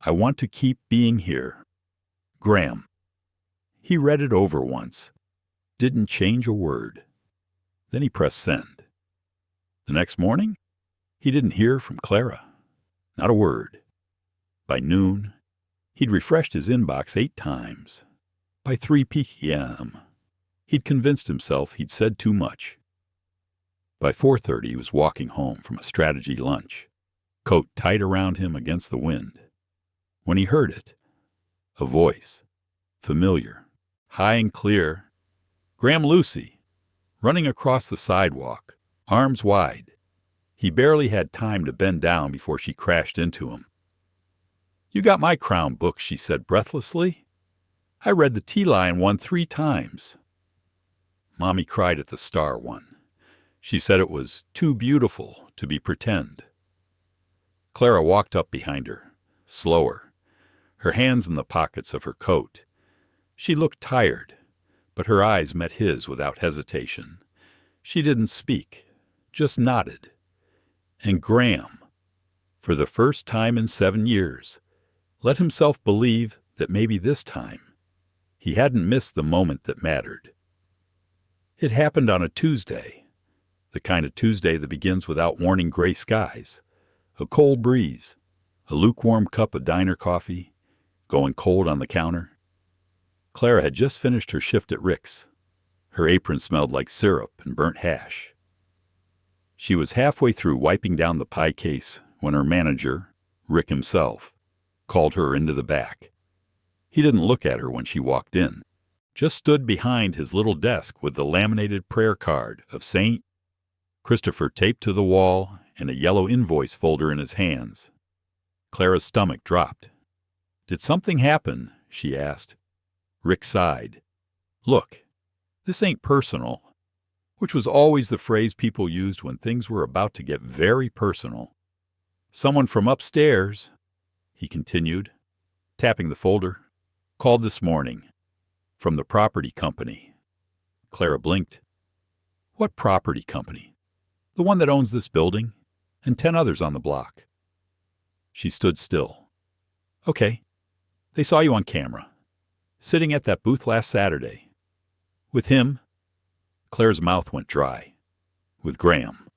I want to keep being here. Graham." He read it over once, didn't change a word. Then he pressed send. The next morning, he didn't hear from Clara. Not a word. By noon, he'd refreshed his inbox 8 times. By 3 p.m., he'd convinced himself he'd said too much. By 4:30, he was walking home from a strategy lunch, coat tight around him against the wind, when he heard it. A voice, familiar, high and clear. Graham Lucy, running across the sidewalk, arms wide. He barely had time to bend down before she crashed into him. "You got my Crown book," she said breathlessly. "I read the Tea Lion one 3 times. Mommy cried at the Star one. She said it was too beautiful to be pretend. Clara walked up behind her, slower, her hands in the pockets of her coat. She looked tired, but her eyes met his without hesitation. She didn't speak, just nodded. And Graham, for the first time in 7 years, let himself believe that maybe this time he hadn't missed the moment that mattered. It happened on a Tuesday, the kind of Tuesday that begins without warning gray skies, a cold breeze, a lukewarm cup of diner coffee, going cold on the counter. Clara had just finished her shift at Rick's. Her apron smelled like syrup and burnt hash. She was halfway through wiping down the pie case when her manager, Rick himself, called her into the back. He didn't look at her when she walked in. just stood behind his little desk with the laminated prayer card of St. Christopher taped to the wall and a yellow invoice folder in his hands. Clara's stomach dropped. "Did something happen?" she asked. Rick sighed. "Look, this ain't personal," which was always the phrase people used when things were about to get very personal. "Someone from upstairs," he continued, tapping the folder, "called this morning. From the property company." Clara blinked. "What property company?" "The one that owns this building, and 10 others on the block." She stood still. "Okay. They saw you on camera, sitting at that booth last Saturday. With him." Clara's mouth went dry. "With Graham."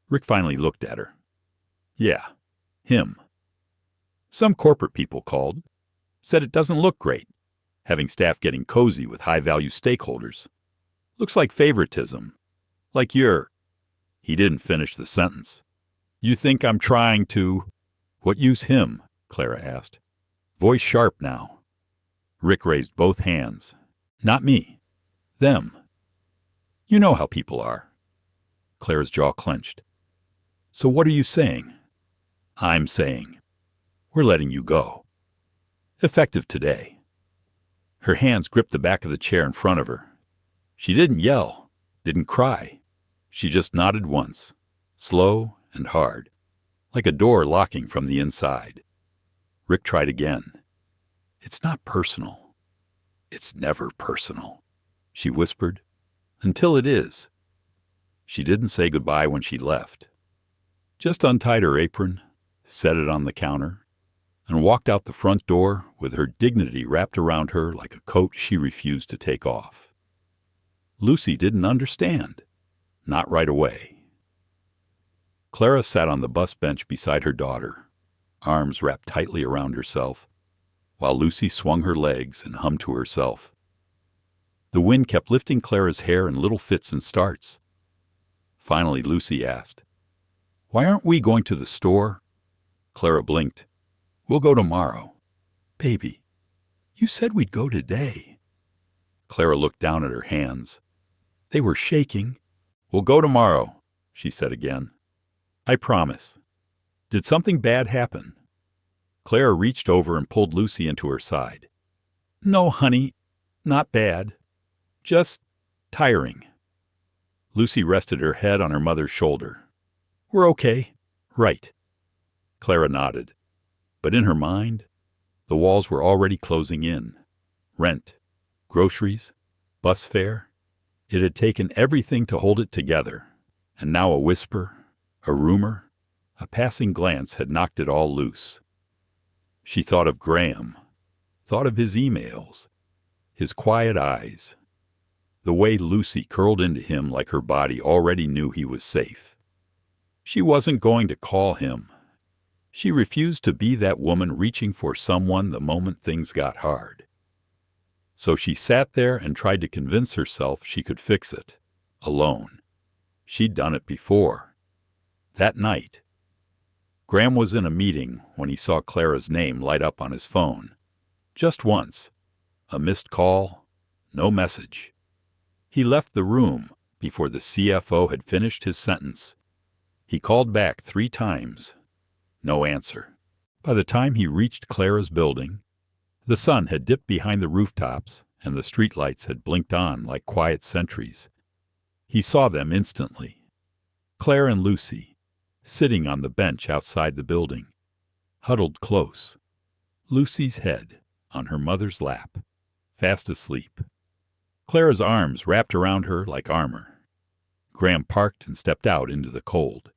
Rick finally looked at her. "Yeah, him. Some corporate people called. Said it doesn't look great, having staff getting cozy with high-value stakeholders. Looks like favoritism. Like you're—" He didn't finish the sentence. "You think I'm trying to—" "What use him?" Clara asked. Voice sharp now. Rick raised both hands. "Not me. Them. You know how people are." Clara's jaw clenched. "So what are you saying?" "I'm saying, we're letting you go. Effective today." Her hands gripped the back of the chair in front of her. She didn't yell, didn't cry. She just nodded once, slow and hard, like a door locking from the inside. Rick tried again. "It's not personal. It's never personal," she whispered, "until it is." She didn't say goodbye when she left. Just untied her apron, set it on the counter, and walked out the front door with her dignity wrapped around her like a coat she refused to take off. Lucy didn't understand. Not right away. Clara sat on the bus bench beside her daughter, arms wrapped tightly around herself, while Lucy swung her legs and hummed to herself. The wind kept lifting Clara's hair in little fits and starts. Finally, Lucy asked, "Why aren't we going to the store?" Clara blinked. "We'll go tomorrow." "Baby, you said we'd go today." Clara looked down at her hands. They were shaking. "We'll go tomorrow," she said again. "I promise." "Did something bad happen?" Clara reached over and pulled Lucy into her side. "No, honey, not bad. Just tiring." Lucy rested her head on her mother's shoulder. "We're okay." "Right." Clara nodded. But in her mind, the walls were already closing in. Rent, groceries, bus fare. It had taken everything to hold it together, and now a whisper, a rumor, a passing glance had knocked it all loose. She thought of Graham, thought of his emails, his quiet eyes, the way Lucy curled into him like her body already knew he was safe. She wasn't going to call him. She refused to be that woman reaching for someone the moment things got hard. So she sat there and tried to convince herself she could fix it, alone. She'd done it before. That night. Graham was in a meeting when he saw Clara's name light up on his phone. Just once. A missed call, no message. He left the room before the CFO had finished his sentence. He called back 3 times. No answer. By the time he reached Clara's building, the sun had dipped behind the rooftops and the streetlights had blinked on like quiet sentries. He saw them instantly. Clara and Lucy, sitting on the bench outside the building, huddled close. Lucy's head on her mother's lap, fast asleep. Clara's arms wrapped around her like armor. Graham parked and stepped out into the cold.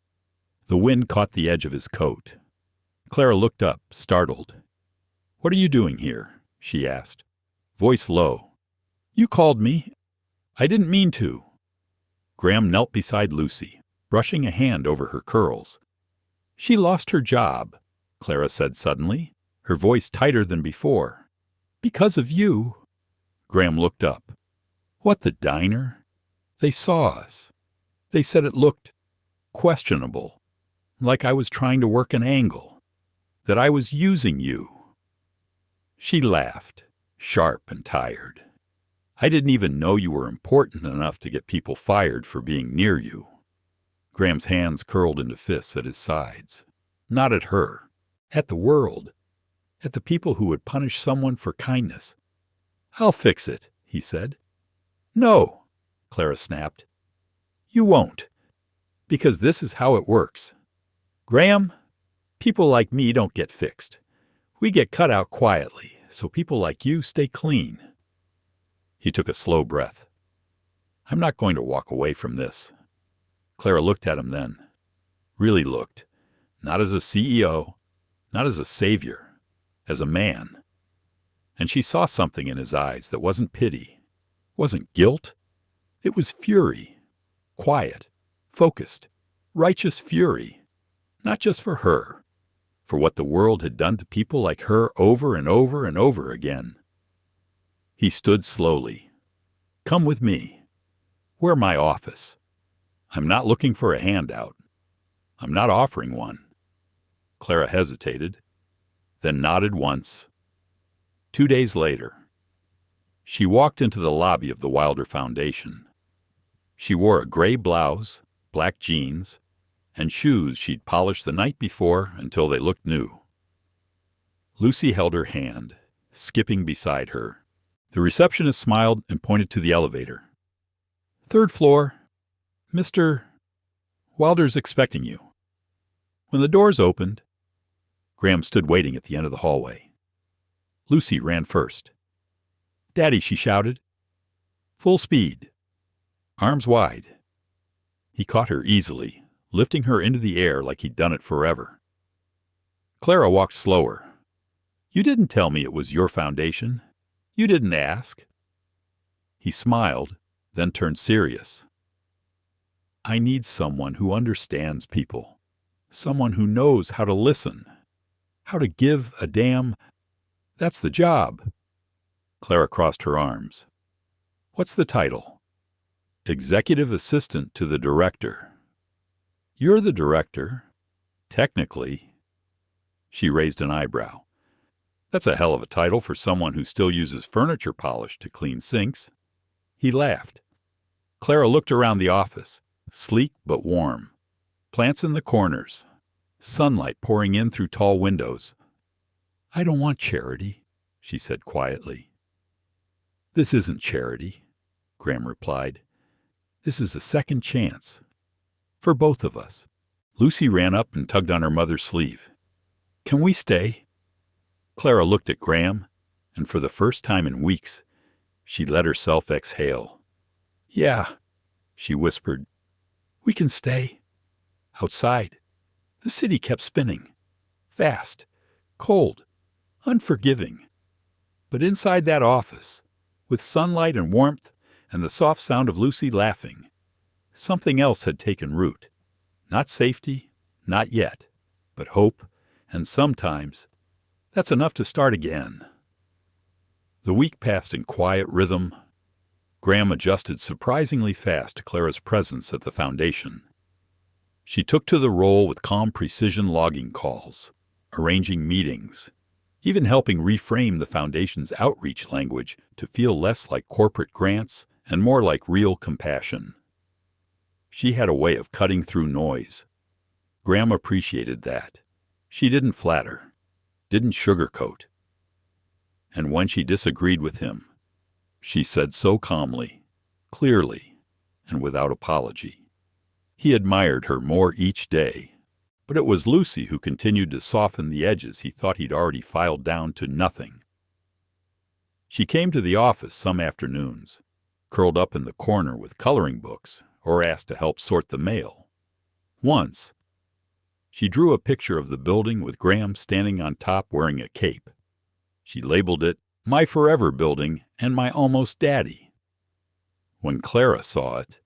The wind caught the edge of his coat. Clara looked up, startled. "What are you doing here?" she asked, voice low. "You called me. I didn't mean to." Graham knelt beside Lucy, brushing a hand over her curls. "She lost her job," Clara said suddenly, her voice tighter than before. "Because of you." Graham looked up. "What, the diner?" "They saw us. They said it looked questionable, like I was trying to work an angle, that I was using you." She laughed, sharp and tired. I didn't even know you were important enough to get people fired for being near you." Graham's hands curled into fists at his sides. Not at her. At the world. At the people who would punish someone for kindness. "I'll fix it," he said. "No," Clara snapped. "You won't. Because this is how it works. Graham, people like me don't get fixed. We get cut out quietly, so people like you stay clean." He took a slow breath. "I'm not going to walk away from this." Clara looked at him then. Really looked. Not as a CEO, not as a savior, as a man. And she saw something in his eyes that wasn't pity, wasn't guilt. It was fury. Quiet, focused, righteous fury. Not just for her, for what the world had done to people like her over and over and over again. He stood slowly. "Come with me. We're my office. I'm not looking for a handout. I'm not offering one." Clara hesitated, then nodded once. 2 days later, she walked into the lobby of the Wilder Foundation. She wore a gray blouse, black jeans, and shoes she'd polished the night before until they looked new. Lucy held her hand, skipping beside her. The receptionist smiled and pointed to the elevator. "Third floor. Mr. Wilder's expecting you." When the doors opened, Graham stood waiting at the end of the hallway. Lucy ran first. "Daddy," she shouted. Full speed. Arms wide. He caught her easily, lifting her into the air like he'd done it forever. Clara walked slower. "You didn't tell me it was your foundation. You didn't ask." He smiled, then turned serious. "I need someone who understands people. Someone who knows how to listen. How to give a damn. That's the job." Clara crossed her arms. "What's the title?" "Executive Assistant to the Director." "You're the director. Technically." She raised an eyebrow. "That's a hell of a title for someone who still uses furniture polish to clean sinks." He laughed. Clara looked around the office, sleek but warm. Plants in the corners. Sunlight pouring in through tall windows. "I don't want charity," she said quietly. "This isn't charity," Graham replied. "This is a second chance. For both of us." Lucy ran up and tugged on her mother's sleeve. "Can we stay?" Clara looked at Graham, and for the first time in weeks, she let herself exhale. "Yeah," she whispered. "We can stay." Outside, the city kept spinning. Fast, cold, unforgiving. But inside that office, with sunlight and warmth and the soft sound of Lucy laughing, something else had taken root. Not safety, not yet, but hope, and sometimes that's enough to start again. The week passed in quiet rhythm. Graham adjusted surprisingly fast to Clara's presence at the foundation. She took to the role with calm precision logging calls, arranging meetings, even helping reframe the foundation's outreach language to feel less like corporate grants and more like real compassion. She had a way of cutting through noise. Graham appreciated that. She didn't flatter, didn't sugarcoat. And when she disagreed with him, she said so calmly, clearly, and without apology. He admired her more each day, but it was Lucy who continued to soften the edges he thought he'd already filed down to nothing. She came to the office some afternoons, curled up in the corner with coloring books, or asked to help sort the mail. Once, she drew a picture of the building with Graham standing on top wearing a cape. She labeled it "My Forever Building" and "My Almost Daddy." When Clara saw it,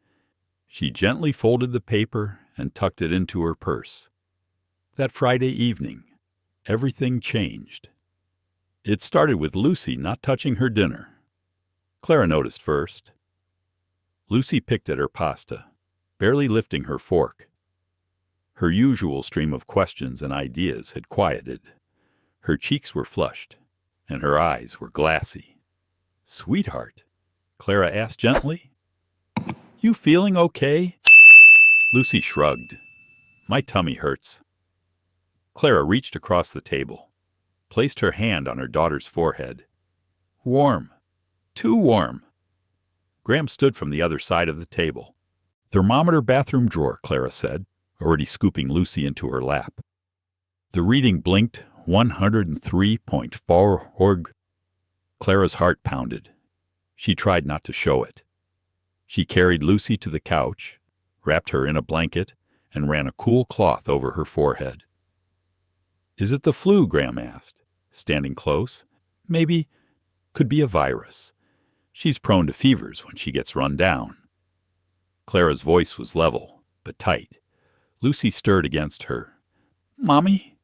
she gently folded the paper and tucked it into her purse. That Friday evening, everything changed. It started with Lucy not touching her dinner. Clara noticed first. Lucy picked at her pasta, barely lifting her fork. Her usual stream of questions and ideas had quieted. Her cheeks were flushed, and her eyes were glassy. "Sweetheart," Clara asked gently. You feeling okay? Lucy shrugged. My tummy hurts. Clara reached across the table, placed her hand on her daughter's forehead. Warm. Too warm. Graham stood from the other side of the table. Thermometer bathroom drawer, Clara said, already scooping Lucy into her lap. The reading blinked 103.4 org. Clara's heart pounded. She tried not to show it. She carried Lucy to the couch, wrapped her in a blanket, and ran a cool cloth over her forehead. Is it the flu? Graham asked, standing close. Maybe. Could be a virus. She's prone to fevers when she gets run down. Clara's voice was level, but tight. Lucy stirred against her. Mommy?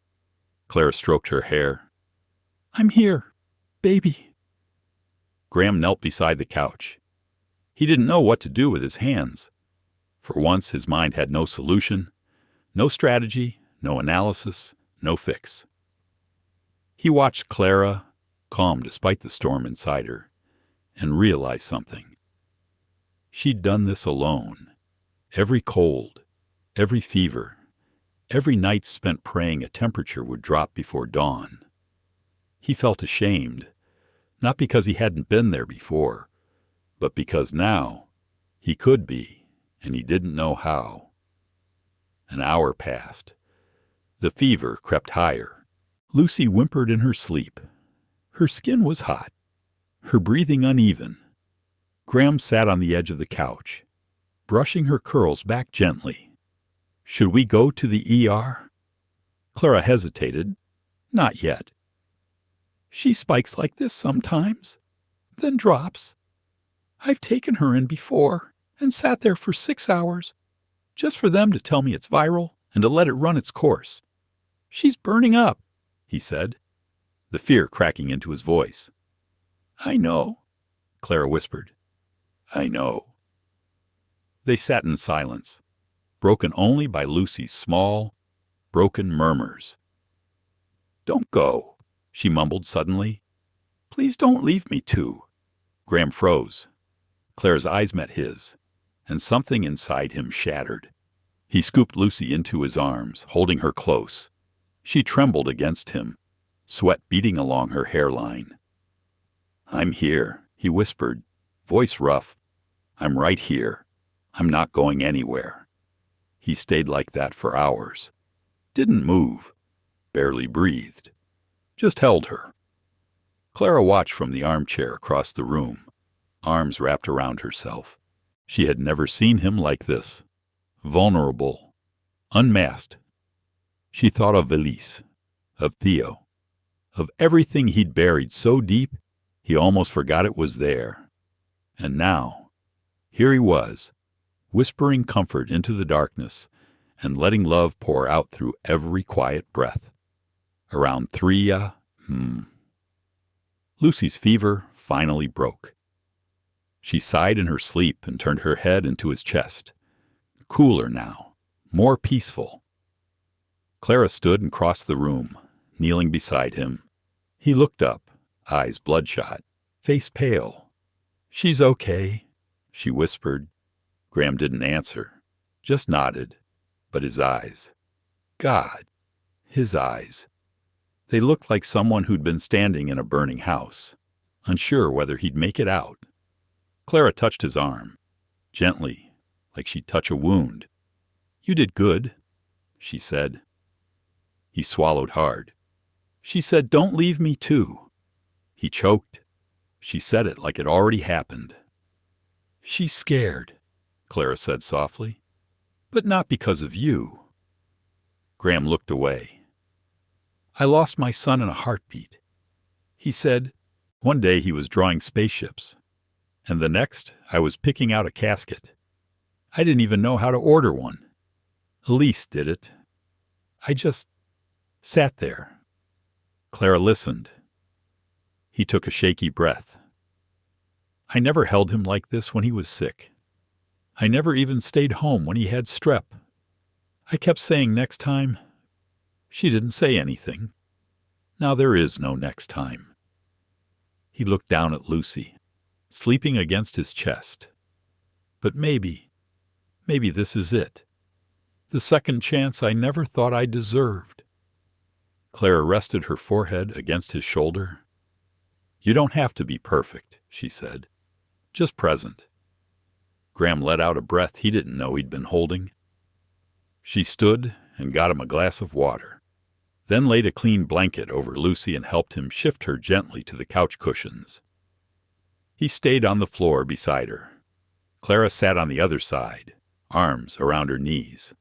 Clara stroked her hair. I'm here, baby. Graham knelt beside the couch. He didn't know what to do with his hands. For once, his mind had no solution, no strategy, no analysis, no fix. He watched Clara, calm despite the storm inside her, and realized something. She'd done this alone. Every cold, every fever, every night spent praying a temperature would drop before dawn. He felt ashamed, not because he hadn't been there before, but because now he could be, and he didn't know how. An hour passed. The fever crept higher. Lucy whimpered in her sleep. Her skin was hot, her breathing uneven. Graham sat on the edge of the couch, brushing her curls back gently. Should we go to the ER? Clara hesitated. Not yet. She spikes like this sometimes, then drops. I've taken her in before and sat there for 6 hours, just for them to tell me it's viral and to let it run its course. She's burning up, he said, the fear cracking into his voice. I know, Clara whispered. I know. They sat in silence, broken only by Lucy's small, broken murmurs. Don't go, she mumbled suddenly. Please don't leave me too. Graham froze. Clara's eyes met his, and something inside him shattered. He scooped Lucy into his arms, holding her close. She trembled against him, sweat beading along her hairline. I'm here, he whispered, voice rough. I'm right here. I'm not going anywhere. He stayed like that for hours. Didn't move, barely breathed, just held her. Clara watched from the armchair across the room, arms wrapped around herself. She had never seen him like this, vulnerable, unmasked. She thought of Elise, of Theo, of everything he'd buried so deep he almost forgot it was there. And now, here he was, whispering comfort into the darkness and letting love pour out through every quiet breath. Around 3, Lucy's fever finally broke. She sighed in her sleep and turned her head into his chest. Cooler now, more peaceful. Clara stood and crossed the room, kneeling beside him. He looked up, eyes bloodshot, face pale. She's okay, she whispered. Graham didn't answer, just nodded, but his eyes. God, his eyes. They looked like someone who'd been standing in a burning house, unsure whether he'd make it out. Clara touched his arm, gently, like she'd touch a wound. You did good, she said. He swallowed hard. She said, don't leave me too. He choked. She said it like it already happened. She's scared, Clara said softly, but not because of you. Graham looked away. I lost my son in a heartbeat. He said, one day he was drawing spaceships, and the next I was picking out a casket. I didn't even know how to order one. Elise did it. I just sat there. Clara listened. He took a shaky breath. I never held him like this when he was sick. I never even stayed home when he had strep. I kept saying next time. She didn't say anything. Now there is no next time. He looked down at Lucy, sleeping against his chest. But maybe this is it. The second chance I never thought I deserved. Clara rested her forehead against his shoulder. You don't have to be perfect, she said. Just present. Graham let out a breath he didn't know he'd been holding. She stood and got him a glass of water, then laid a clean blanket over Lucy and helped him shift her gently to the couch cushions. He stayed on the floor beside her. Clara sat on the other side, arms around her knees,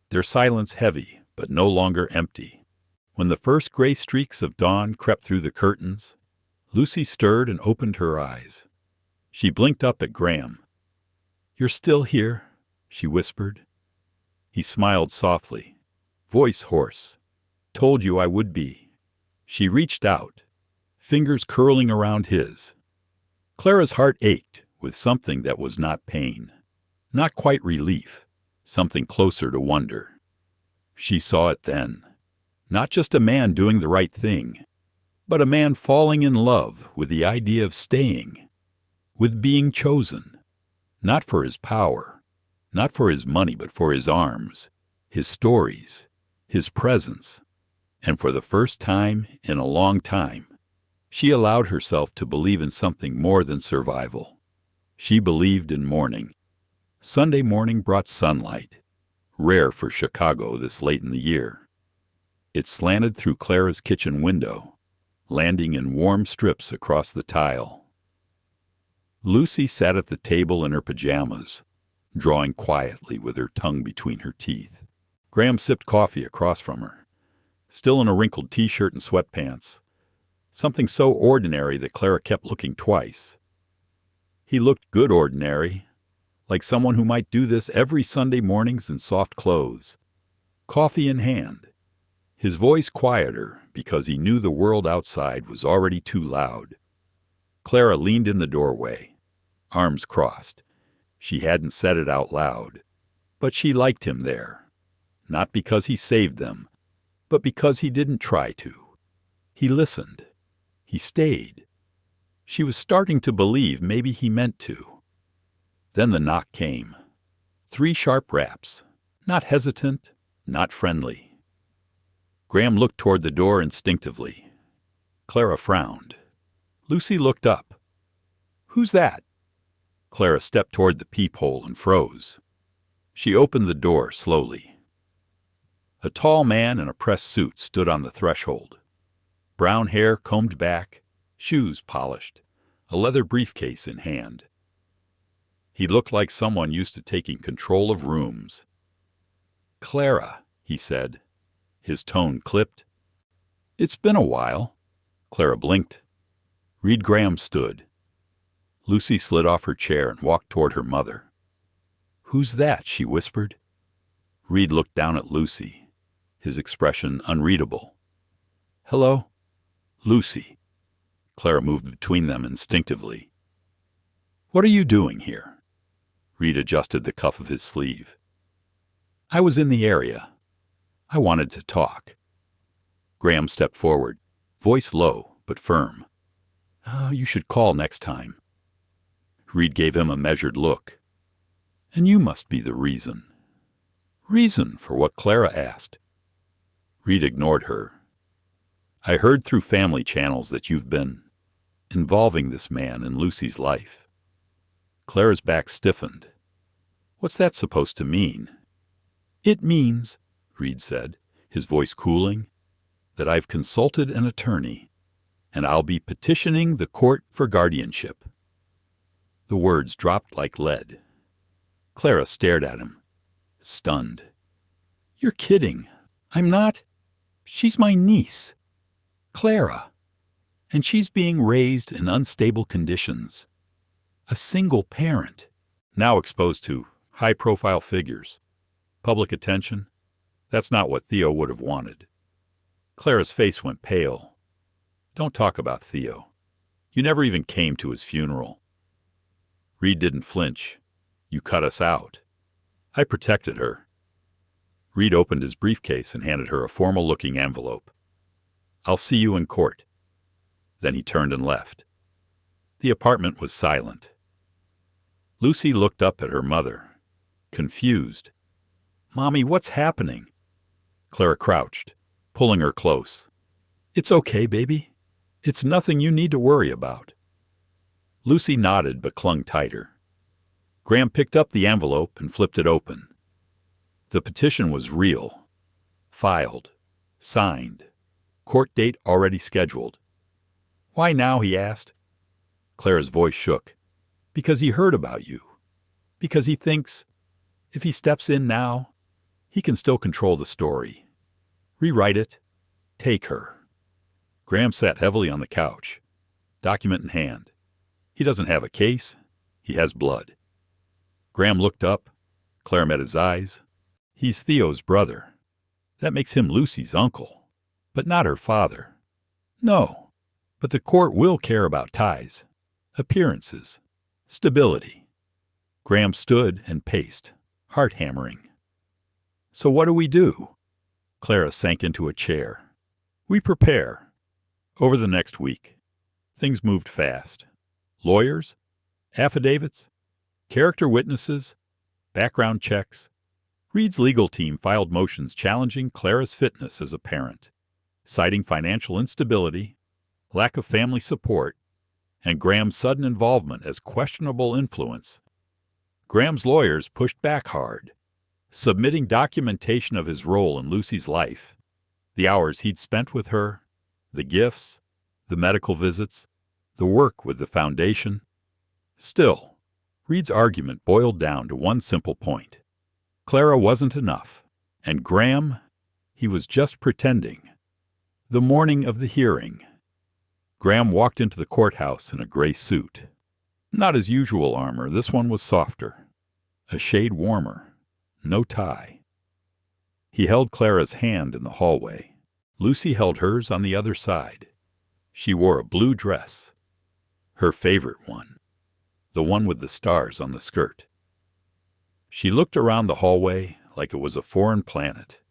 their silence heavy but no longer empty. When the first gray streaks of dawn crept through the curtains, Lucy stirred and opened her eyes. She blinked up at Graham. "You're still here," she whispered. He smiled softly, voice hoarse. "Told you I would be." She reached out, fingers curling around his. Clara's heart ached with something that was not pain, not quite relief, something closer to wonder. She saw it then. Not just a man doing the right thing, but a man falling in love with the idea of staying, with being chosen, not for his power, not for his money, but for his arms, his stories, his presence. And for the first time in a long time, she allowed herself to believe in something more than survival. She believed in morning. Sunday morning brought sunlight, rare for Chicago this late in the year. It slanted through Clara's kitchen window, landing in warm strips across the tile. Lucy sat at the table in her pajamas, drawing quietly with her tongue between her teeth. Graham sipped coffee across from her, still in a wrinkled t-shirt and sweatpants, something so ordinary that Clara kept looking twice. He looked good ordinary, like someone who might do this every Sunday mornings in soft clothes, coffee in hand. His voice quieter because he knew the world outside was already too loud. Clara leaned in the doorway, arms crossed. She hadn't said it out loud, but she liked him there, not because he saved them, but because he didn't try to. He listened. He stayed. She was starting to believe maybe he meant to. Then the knock came. 3 sharp raps, not hesitant, not friendly. Graham looked toward the door instinctively. Clara frowned. Lucy looked up. "Who's that?" Clara stepped toward the peephole and froze. She opened the door slowly. A tall man in a press suit stood on the threshold. Brown hair combed back, shoes polished, a leather briefcase in hand. He looked like someone used to taking control of rooms. "Clara," he said. His tone clipped. "It's been a while." Clara blinked. Reed Graham stood. Lucy slid off her chair and walked toward her mother. "Who's that?" she whispered. Reed looked down at Lucy, his expression unreadable. "Hello?" "Lucy." Clara moved between them instinctively. "What are you doing here?" Reed adjusted the cuff of his sleeve. "I was in the area. I wanted to talk." Graham stepped forward, voice low but firm. You should call next time." Reed gave him a measured look. "And you must be the reason." "Reason for what?" Clara asked. Reed ignored her. "I heard through family channels that you've been involving this man in Lucy's life." Clara's back stiffened. "What's that supposed to mean?" "It means," Reed said, his voice cooling, "that I've consulted an attorney, and I'll be petitioning the court for guardianship." The words dropped like lead. Clara stared at him, stunned. "You're kidding. I'm not. She's my niece, Clara, and she's being raised in unstable conditions. A single parent, now exposed to high-profile figures, public attention. That's not what Theo would have wanted." Clara's face went pale. "Don't talk about Theo. You never even came to his funeral." Reed didn't flinch. "You cut us out." "I protected her." Reed opened his briefcase and handed her a formal-looking envelope. "I'll see you in court." Then he turned and left. The apartment was silent. Lucy looked up at her mother, confused. "Mommy, what's happening?" Clara crouched, pulling her close. "It's okay, baby. It's nothing you need to worry about." Lucy nodded but clung tighter. Graham picked up the envelope and flipped it open. The petition was real. Filed. Signed. Court date already scheduled. "Why now?" he asked. Clara's voice shook. "Because he heard about you. Because he thinks, if he steps in now, he can still control the story. Rewrite it. Take her." Graham sat heavily on the couch, document in hand. He doesn't have a case. He has blood. Graham looked up. Clara met his eyes. "He's Theo's brother. That makes him Lucy's uncle, but not her father." "No, but the court will care about ties, appearances, stability." Graham stood and paced, heart hammering. "So what do we do?" Clara sank into a chair. "We prepare. Over the next week." Things moved fast. Lawyers, affidavits, character witnesses, background checks. Reed's legal team filed motions challenging Clara's fitness as a parent, citing financial instability, lack of family support, and Graham's sudden involvement as questionable influence. Graham's lawyers pushed back hard, submitting documentation of his role in Lucy's life, the hours he'd spent with her, the gifts, the medical visits, the work with the foundation. Still, Reed's argument boiled down to one simple point. Clara wasn't enough, and Graham, he was just pretending. The morning of the hearing, Graham walked into the courthouse in a gray suit. Not his usual armor, this one was softer, a shade warmer, no tie. He held Clara's hand in the hallway. Lucy held hers on the other side. She wore a blue dress, her favorite one, the one with the stars on the skirt. She looked around the hallway like it was a foreign planet.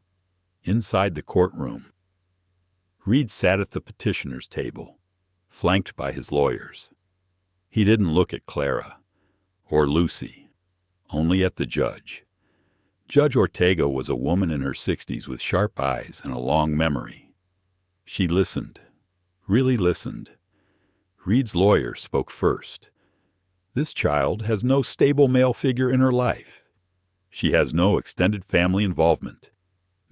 Inside the courtroom, Reed sat at the petitioner's table, flanked by his lawyers. He didn't look at Clara or Lucy, only at the judge. Judge Ortega was a woman in her 60s with sharp eyes and a long memory. She listened, really listened. Reed's lawyer spoke first. "This child has no stable male figure in her life. She has no extended family involvement.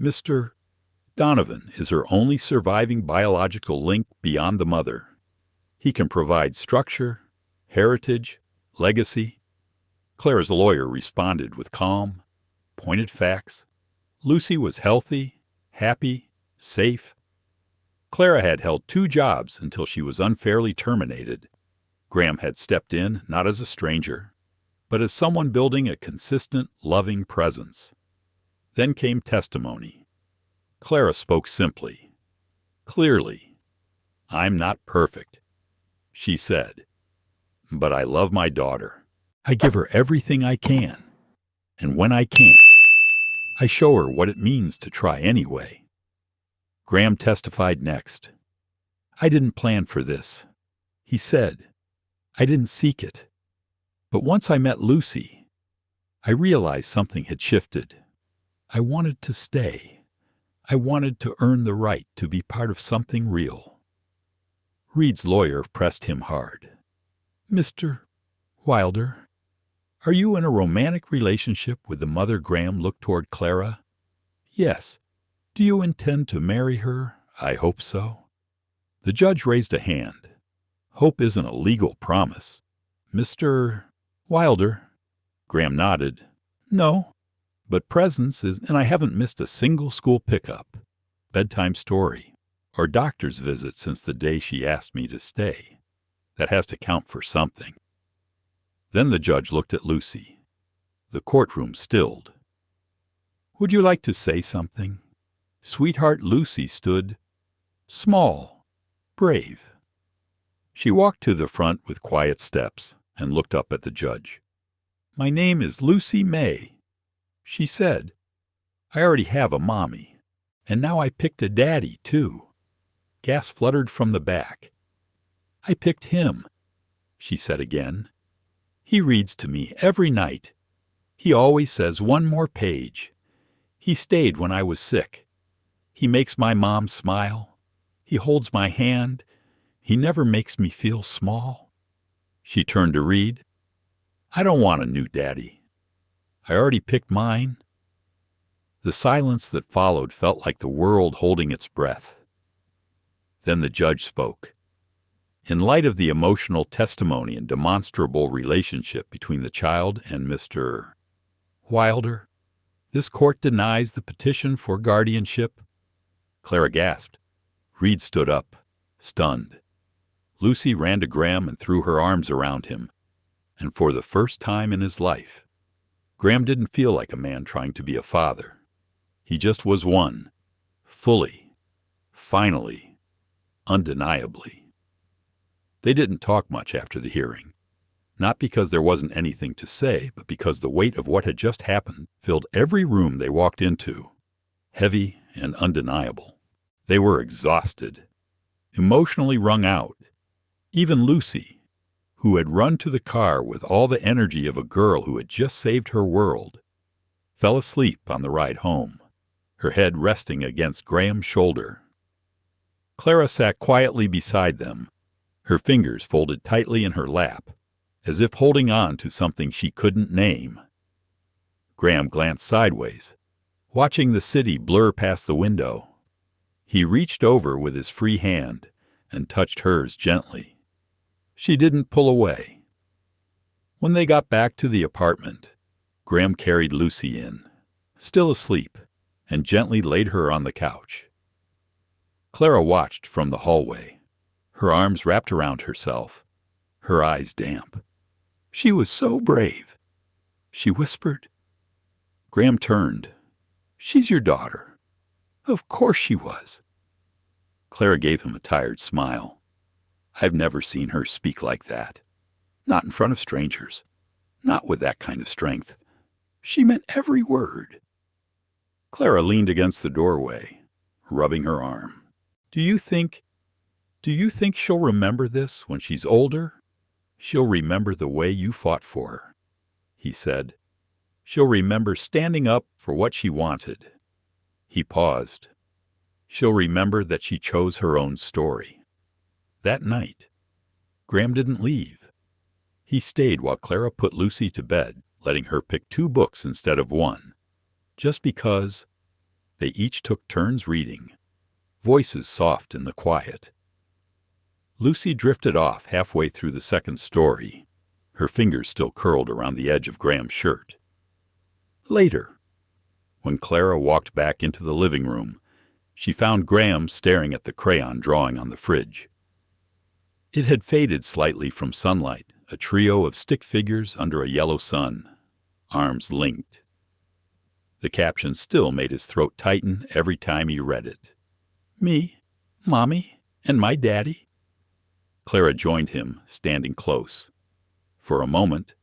Mr. Donovan is her only surviving biological link beyond the mother. He can provide structure, heritage, legacy." Clara's lawyer responded with calm, pointed facts. Lucy was healthy, happy, safe. Clara had held 2 jobs until she was unfairly terminated. Graham had stepped in not as a stranger, but as someone building a consistent, loving presence. Then came testimony. Clara spoke simply, clearly. "I'm not perfect," she said, "but I love my daughter. I give her everything I can, and when I can't, I show her what it means to try anyway." Graham testified next. "I didn't plan for this," he said. "I didn't seek it. But once I met Lucy, I realized something had shifted. I wanted to stay. I wanted to earn the right to be part of something real." Reed's lawyer pressed him hard. "Mr. Wilder, are you in a romantic relationship with the mother?" Graham looked toward Clara. "Yes. Do you intend to marry her?" "I hope so." The judge raised a hand. "Hope isn't a legal promise." "Mr. Wilder?" Graham nodded. "No, but presence is, and I haven't missed a single school pickup, bedtime story, or doctor's visit since the day she asked me to stay. That has to count for something." Then the judge looked at Lucy. The courtroom stilled. "Would you like to say something?" Sweetheart Lucy stood, small, brave. She walked to the front with quiet steps and looked up at the judge. "My name is Lucy May," she said. "I already have a mommy, and now I picked a daddy, too." Gas fluttered from the back. "I picked him." she said again. He reads to me every night. He always says one more page. He stayed when I was sick. He makes my mom smile. He holds my hand. He never makes me feel small. She turned to read. I don't want a new daddy. I already picked mine. The silence that followed felt like the world holding its breath. Then the judge spoke. In light of the emotional testimony and demonstrable relationship between the child and Mr. Wilder, this court denies the petition for guardianship. Clara gasped. Reed stood up, stunned. Lucy ran to Graham and threw her arms around him. And for the first time in his life, Graham didn't feel like a man trying to be a father. He just was one, fully, finally, undeniably. They didn't talk much after the hearing, not because there wasn't anything to say, but because the weight of what had just happened filled every room they walked into, heavy and undeniable. They were exhausted, emotionally wrung out. Even Lucy, who had run to the car with all the energy of a girl who had just saved her world, fell asleep on the ride home, her head resting against Graham's shoulder. Clara sat quietly beside them, her fingers folded tightly in her lap, as if holding on to something she couldn't name. Graham glanced sideways, watching the city blur past the window. He reached over with his free hand and touched hers gently. She didn't pull away. When they got back to the apartment, Graham carried Lucy in, still asleep, and gently laid her on the couch. Clara watched from the hallway, her arms wrapped around herself, her eyes damp. She was so brave, she whispered. Graham turned. She's your daughter. Of course she was. Clara gave him a tired smile. I've never seen her speak like that. Not in front of strangers. Not with that kind of strength. She meant every word. Clara leaned against the doorway, rubbing her arm. Do you think she'll remember this when she's older? She'll remember the way you fought for her, he said. She'll remember standing up for what she wanted. He paused. She'll remember that she chose her own story. That night, Graham didn't leave. He stayed while Clara put Lucy to bed, letting her pick 2 books instead of 1, just because they each took turns reading, voices soft in the quiet. Lucy drifted off halfway through the 2nd story, her fingers still curled around the edge of Graham's shirt. Later, when Clara walked back into the living room, she found Graham staring at the crayon drawing on the fridge. It had faded slightly from sunlight, a trio of stick figures under a yellow sun, arms linked. The caption still made his throat tighten every time he read it. Me, Mommy, and my daddy. Clara joined him, standing close. For a moment,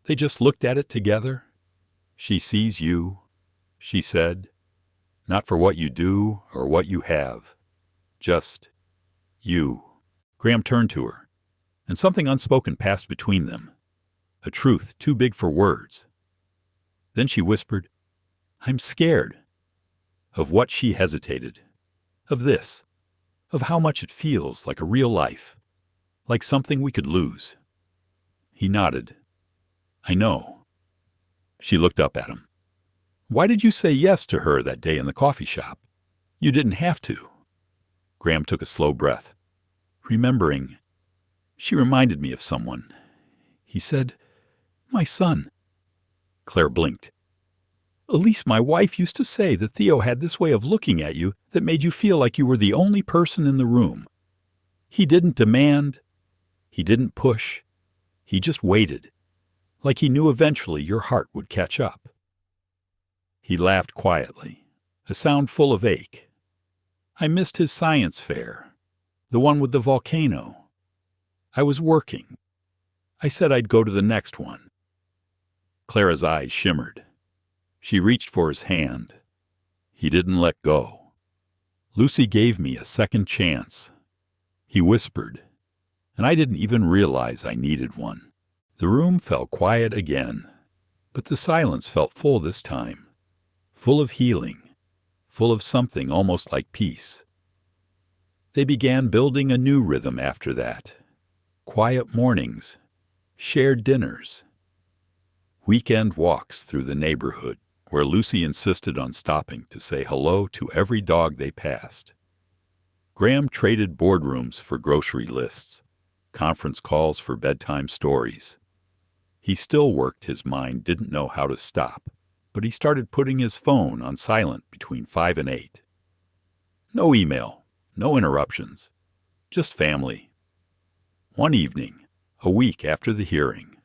they just looked at it together. She sees you, she said, not for what you do or what you have, just you. Graham turned to her, and something unspoken passed between them, a truth too big for words. Then she whispered, I'm scared. Of what she hesitated. Of this. Of how much it feels like a real life. Like something we could lose. He nodded. I know. She looked up at him. Why did you say yes to her that day in the coffee shop? You didn't have to. Graham took a slow breath. Remembering, she reminded me of someone. He said, my son. Claire blinked. Elise, my wife, used to say that Theo had this way of looking at you that made you feel like you were the only person in the room. He didn't demand. He didn't push. He just waited, like he knew eventually your heart would catch up. He laughed quietly, a sound full of ache. I missed his science fair, the one with the volcano. I was working. I said I'd go to the next one. Clara's eyes shimmered. She reached for his hand. He didn't let go. Lucy gave me a second chance, he whispered, and I didn't even realize I needed one. The room fell quiet again, but the silence felt full this time, full of healing, full of something almost like peace. They began building a new rhythm after that. Quiet mornings, shared dinners, weekend walks through the neighborhood where Lucy insisted on stopping to say hello to every dog they passed. Graham traded boardrooms for grocery lists, conference calls for bedtime stories. He still worked. His mind didn't know how to stop, but he started putting his phone on silent between 5 and 8. No email, no interruptions, just family. One evening, a week after the hearing,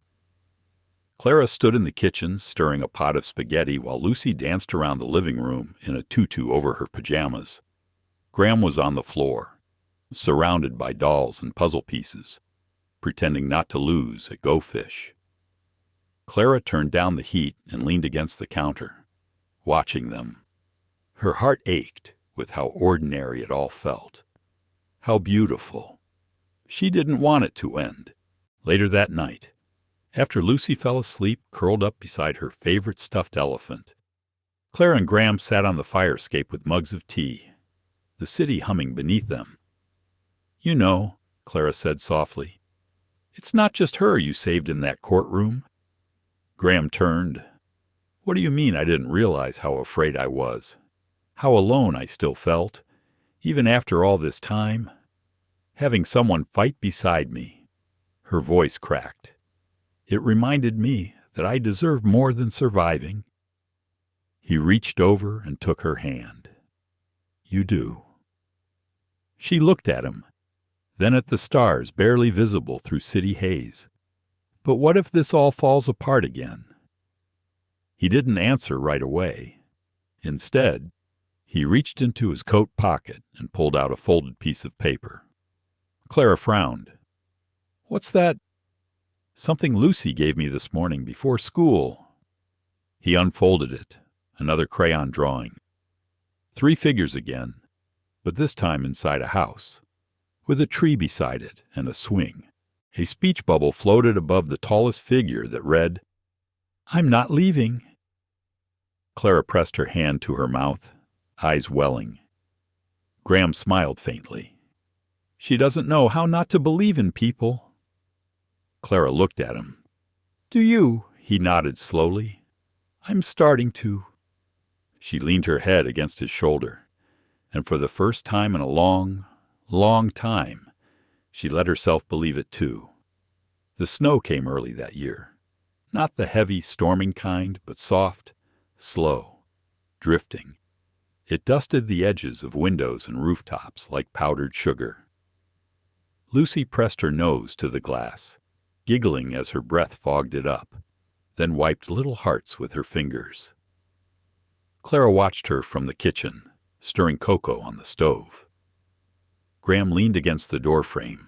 Clara stood in the kitchen stirring a pot of spaghetti while Lucy danced around the living room in a tutu over her pajamas. Graham was on the floor, surrounded by dolls and puzzle pieces, pretending not to lose at Go Fish. Clara turned down the heat and leaned against the counter, watching them. Her heart ached with how ordinary it all felt. How beautiful. She didn't want it to end. Later that night, after Lucy fell asleep curled up beside her favorite stuffed elephant, Clara and Graham sat on the fire escape with mugs of tea, the city humming beneath them. "You know," Clara said softly, "it's not just her you saved in that courtroom." Graham turned. "What do you mean I didn't realize how afraid I was? How alone I still felt, even after all this time? Having someone fight beside me." Her voice cracked. "It reminded me that I deserve more than surviving." He reached over and took her hand. "You do." She looked at him, then at the stars barely visible through city haze. But what if this all falls apart again? He didn't answer right away. Instead, he reached into his coat pocket and pulled out a folded piece of paper. Clara frowned. "What's that?" "Something Lucy gave me this morning before school." He unfolded it, another crayon drawing. 3 figures again, but this time inside a house, with a tree beside it and a swing. A speech bubble floated above the tallest figure that read, "I'm not leaving." Clara pressed her hand to her mouth, eyes welling. Graham smiled faintly. "She doesn't know how not to believe in people." Clara looked at him. "Do you?" He nodded slowly. "I'm starting to." She leaned her head against his shoulder, and for the first time in a long, long time, she let herself believe it too. The snow came early that year. Not the heavy, storming kind, but soft, slow, drifting. It dusted the edges of windows and rooftops like powdered sugar. Lucy pressed her nose to the glass, giggling as her breath fogged it up, then wiped little hearts with her fingers. Clara watched her from the kitchen, stirring cocoa on the stove. Graham leaned against the doorframe,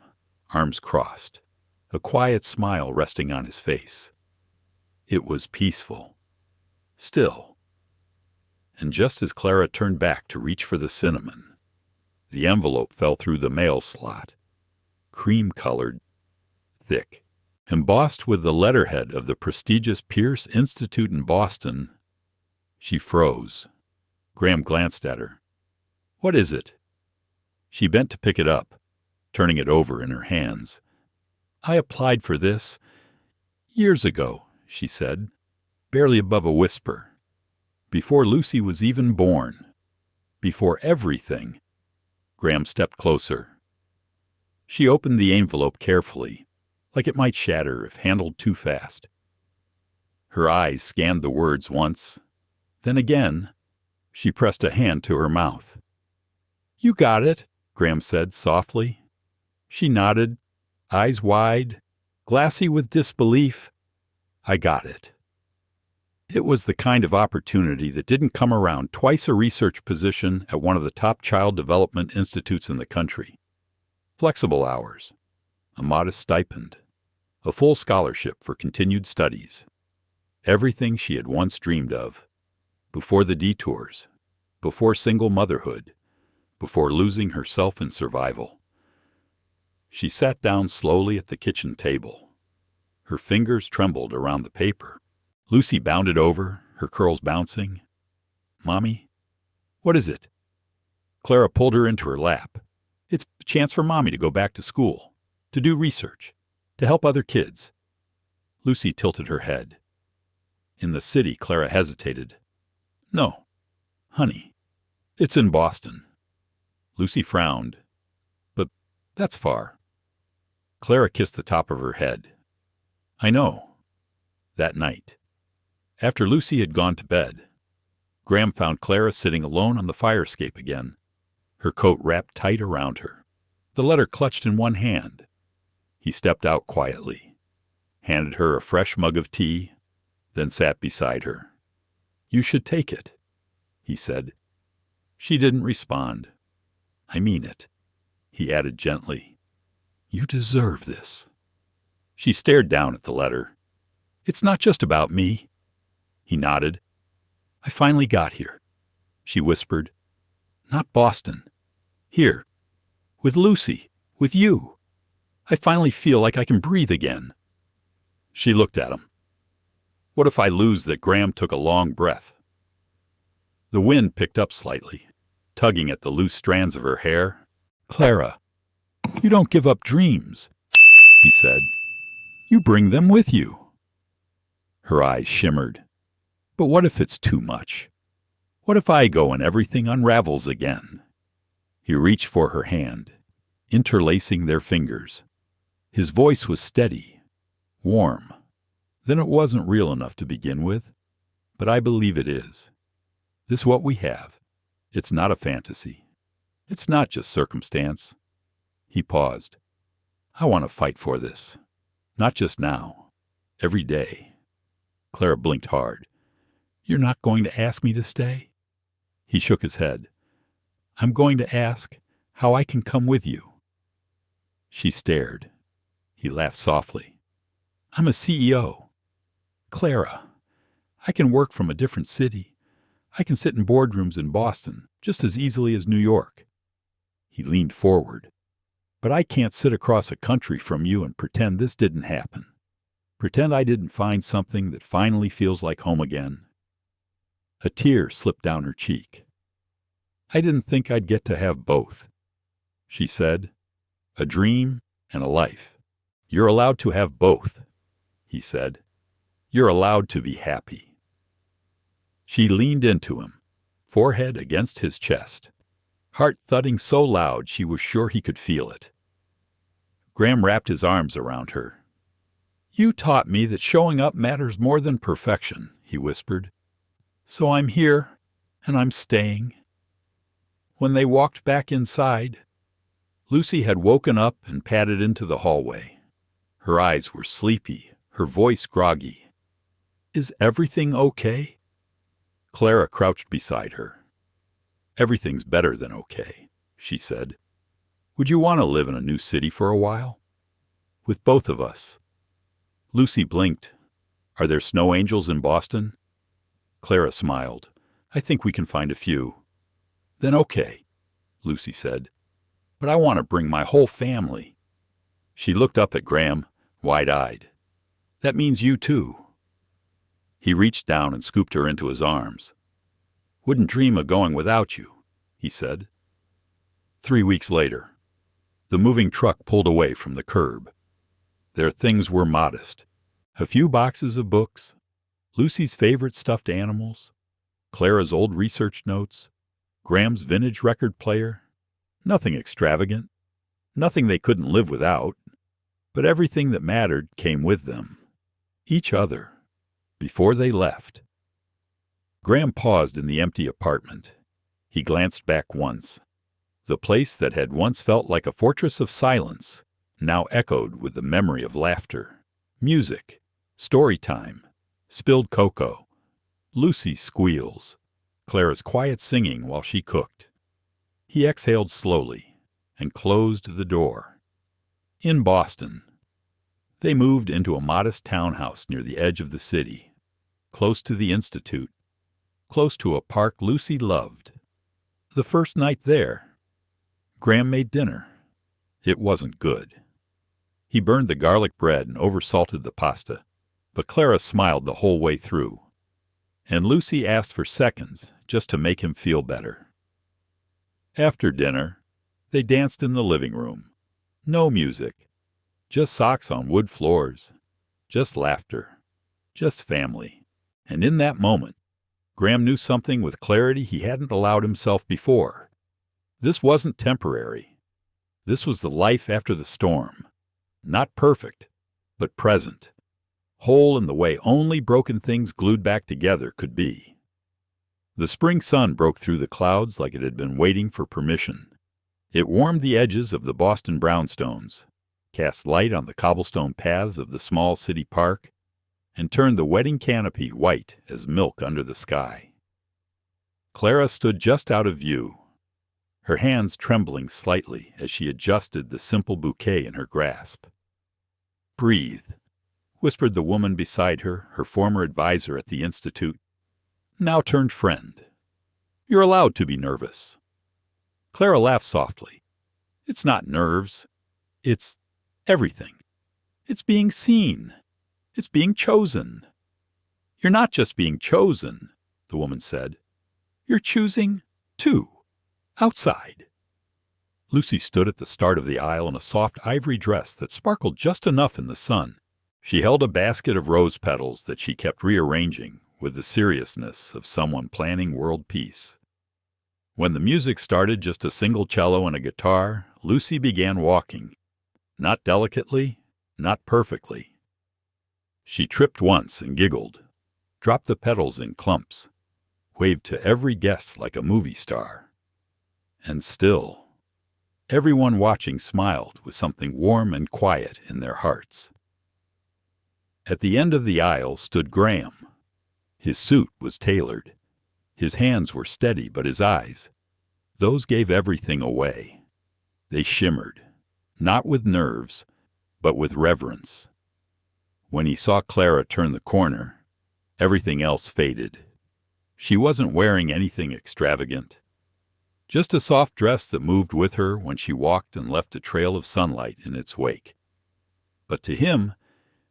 arms crossed, a quiet smile resting on his face. It was peaceful, still. And just as Clara turned back to reach for the cinnamon, the envelope fell through the mail slot, cream-colored, thick, embossed with the letterhead of the prestigious Pierce Institute in Boston. She froze. Graham glanced at her. "What is it?" She bent to pick it up, turning it over in her hands. "I applied for this years ago," she said, barely above a whisper. "Before Lucy was even born. Before everything." Graham stepped closer. She opened the envelope carefully, like it might shatter if handled too fast. Her eyes scanned the words once, then again. She pressed a hand to her mouth. "You got it," Graham said softly. She nodded, eyes wide, glassy with disbelief. "I got it." It was the kind of opportunity that didn't come around twice a research position at one of the top child development institutes in the country. Flexible hours, a modest stipend, a full scholarship for continued studies. Everything she had once dreamed of. Before the detours, before single motherhood, before losing herself in survival. She sat down slowly at the kitchen table. Her fingers trembled around the paper. Lucy bounded over, her curls bouncing. "Mommy, what is it?" Clara pulled her into her lap. "It's a chance for Mommy to go back to school, to do research, to help other kids." Lucy tilted her head. In the city, Clara hesitated. "No, honey, it's in Boston." Lucy frowned. "But that's far." Clara kissed the top of her head. "I know." That night, after Lucy had gone to bed, Graham found Clara sitting alone on the fire escape again, her coat wrapped tight around her, the letter clutched in one hand. He stepped out quietly, handed her a fresh mug of tea, then sat beside her. "You should take it," he said. She didn't respond. "I mean it," he added gently. "You deserve this." She stared down at the letter. "It's not just about me." He nodded. "I finally got here," she whispered. "Not Boston. Here. With Lucy. With you. I finally feel like I can breathe again." She looked at him. "What if I lose that?" Graham took a long breath. The wind picked up slightly, tugging at the loose strands of her hair. "Clara, you don't give up dreams," he said. "You bring them with you." Her eyes shimmered. "But what if it's too much? What if I go and everything unravels again?" He reached for her hand, interlacing their fingers. His voice was steady, warm. "Then it wasn't real enough to begin with, but I believe it is. This what we have. It's not a fantasy. It's not just circumstance." He paused. "I want to fight for this. Not just now. Every day." Clara blinked hard. "You're not going to ask me to stay?" He shook his head. "I'm going to ask how I can come with you." She stared. He laughed softly. "I'm a CEO. Clara, I can work from a different city. I can sit in boardrooms in Boston just as easily as New York." He leaned forward. "But I can't sit across a country from you and pretend this didn't happen. Pretend I didn't find something that finally feels like home again." A tear slipped down her cheek. "I didn't think I'd get to have both," she said. "A dream and a life. You're allowed to have both," he said. "You're allowed to be happy." She leaned into him, forehead against his chest, heart thudding so loud she was sure he could feel it. Graham wrapped his arms around her. "You taught me that showing up matters more than perfection," he whispered. "So I'm here, and I'm staying." When they walked back inside, Lucy had woken up and padded into the hallway. Her eyes were sleepy, her voice groggy. "Is everything okay?" Clara crouched beside her. "Everything's better than okay," she said. "Would you want to live in a new city for a while? With both of us?" Lucy blinked. "Are there snow angels in Boston?" Clara smiled. "I think we can find a few." "Then okay," Lucy said. "But I want to bring my whole family." She looked up at Graham, wide-eyed. "That means you too." He reached down and scooped her into his arms. "Wouldn't dream of going without you," he said. 3 weeks later, the moving truck pulled away from the curb. Their things were modest. A few boxes of books, Lucy's favorite stuffed animals, Clara's old research notes, Graham's vintage record player. Nothing extravagant, nothing they couldn't live without, but everything that mattered came with them. Each other. Before they left. Graham paused in the empty apartment. He glanced back once. The place that had once felt like a fortress of silence now echoed with the memory of laughter, music, story time, spilled cocoa, Lucy's squeals, Clara's quiet singing while she cooked. He exhaled slowly and closed the door. In Boston. They moved into a modest townhouse near the edge of the city, close to the Institute, close to a park Lucy loved. The first night there, Graham made dinner. It wasn't good. He burned the garlic bread and oversalted the pasta, but Clara smiled the whole way through. And Lucy asked for seconds just to make him feel better. After dinner, they danced in the living room. No music, just socks on wood floors, just laughter, just family. And in that moment, Graham knew something with clarity he hadn't allowed himself before. This wasn't temporary. This was the life after the storm. Not perfect, but present. Whole in the way only broken things glued back together could be. The spring sun broke through the clouds like it had been waiting for permission. It warmed the edges of the Boston brownstones, cast light on the cobblestone paths of the small city park, and turned the wedding canopy white as milk under the sky. Clara stood just out of view, her hands trembling slightly as she adjusted the simple bouquet in her grasp. "Breathe," whispered the woman beside her, her former advisor at the Institute, now turned friend. "You're allowed to be nervous." Clara laughed softly. "It's not nerves. It's everything. It's being seen. It's being chosen." "You're not just being chosen," the woman said. "You're choosing, too, outside." Lucy stood at the start of the aisle in a soft ivory dress that sparkled just enough in the sun. She held a basket of rose petals that she kept rearranging with the seriousness of someone planning world peace. When the music started, just a single cello and a guitar, Lucy began walking. Not delicately, not perfectly. She tripped once and giggled, dropped the petals in clumps, waved to every guest like a movie star. And still, everyone watching smiled with something warm and quiet in their hearts. At the end of the aisle stood Graham. His suit was tailored. His hands were steady, but his eyes, those gave everything away. They shimmered, not with nerves, but with reverence. When he saw Clara turn the corner, everything else faded. She wasn't wearing anything extravagant. Just a soft dress that moved with her when she walked and left a trail of sunlight in its wake. But to him,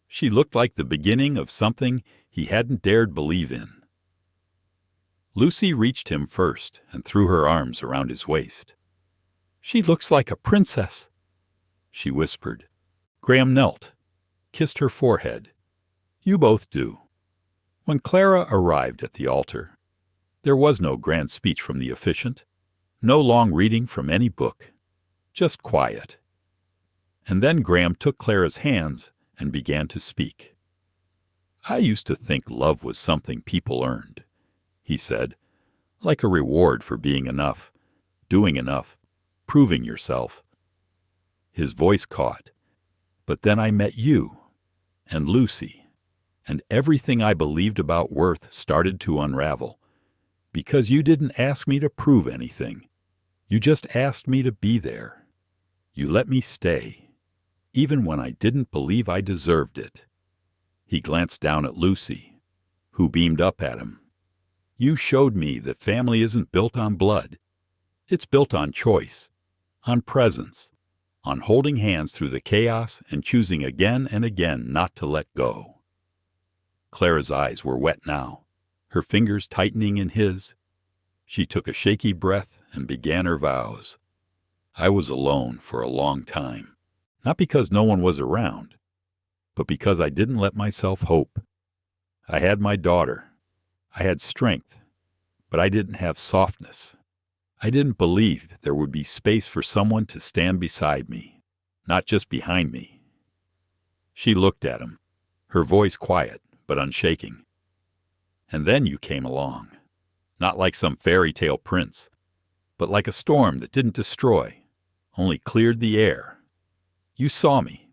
she looked like the beginning of something he hadn't dared believe in. Lucy reached him first and threw her arms around his waist. "She looks like a princess," she whispered. Graham knelt, kissed her forehead. "You both do." When Clara arrived at the altar, there was no grand speech from the officiant, no long reading from any book, just quiet. And then Graham took Clara's hands and began to speak. "I used to think love was something people earned," he said, "like a reward for being enough, doing enough, proving yourself." His voice caught. "But then I met you, and Lucy, and everything I believed about worth started to unravel. Because you didn't ask me to prove anything. You just asked me to be there. You let me stay, even when I didn't believe I deserved it." He glanced down at Lucy, who beamed up at him. "You showed me that family isn't built on blood. It's built on choice, on presence, on holding hands through the chaos and choosing again and again not to let go." Clara's eyes were wet now, her fingers tightening in his. She took a shaky breath and began her vows. "I was alone for a long time, not because no one was around, but because I didn't let myself hope. I had my daughter. I had strength, but I didn't have softness. I didn't believe there would be space for someone to stand beside me, not just behind me." She looked at him, her voice quiet but unshaking. "And then you came along, not like some fairy tale prince, but like a storm that didn't destroy, only cleared the air. You saw me,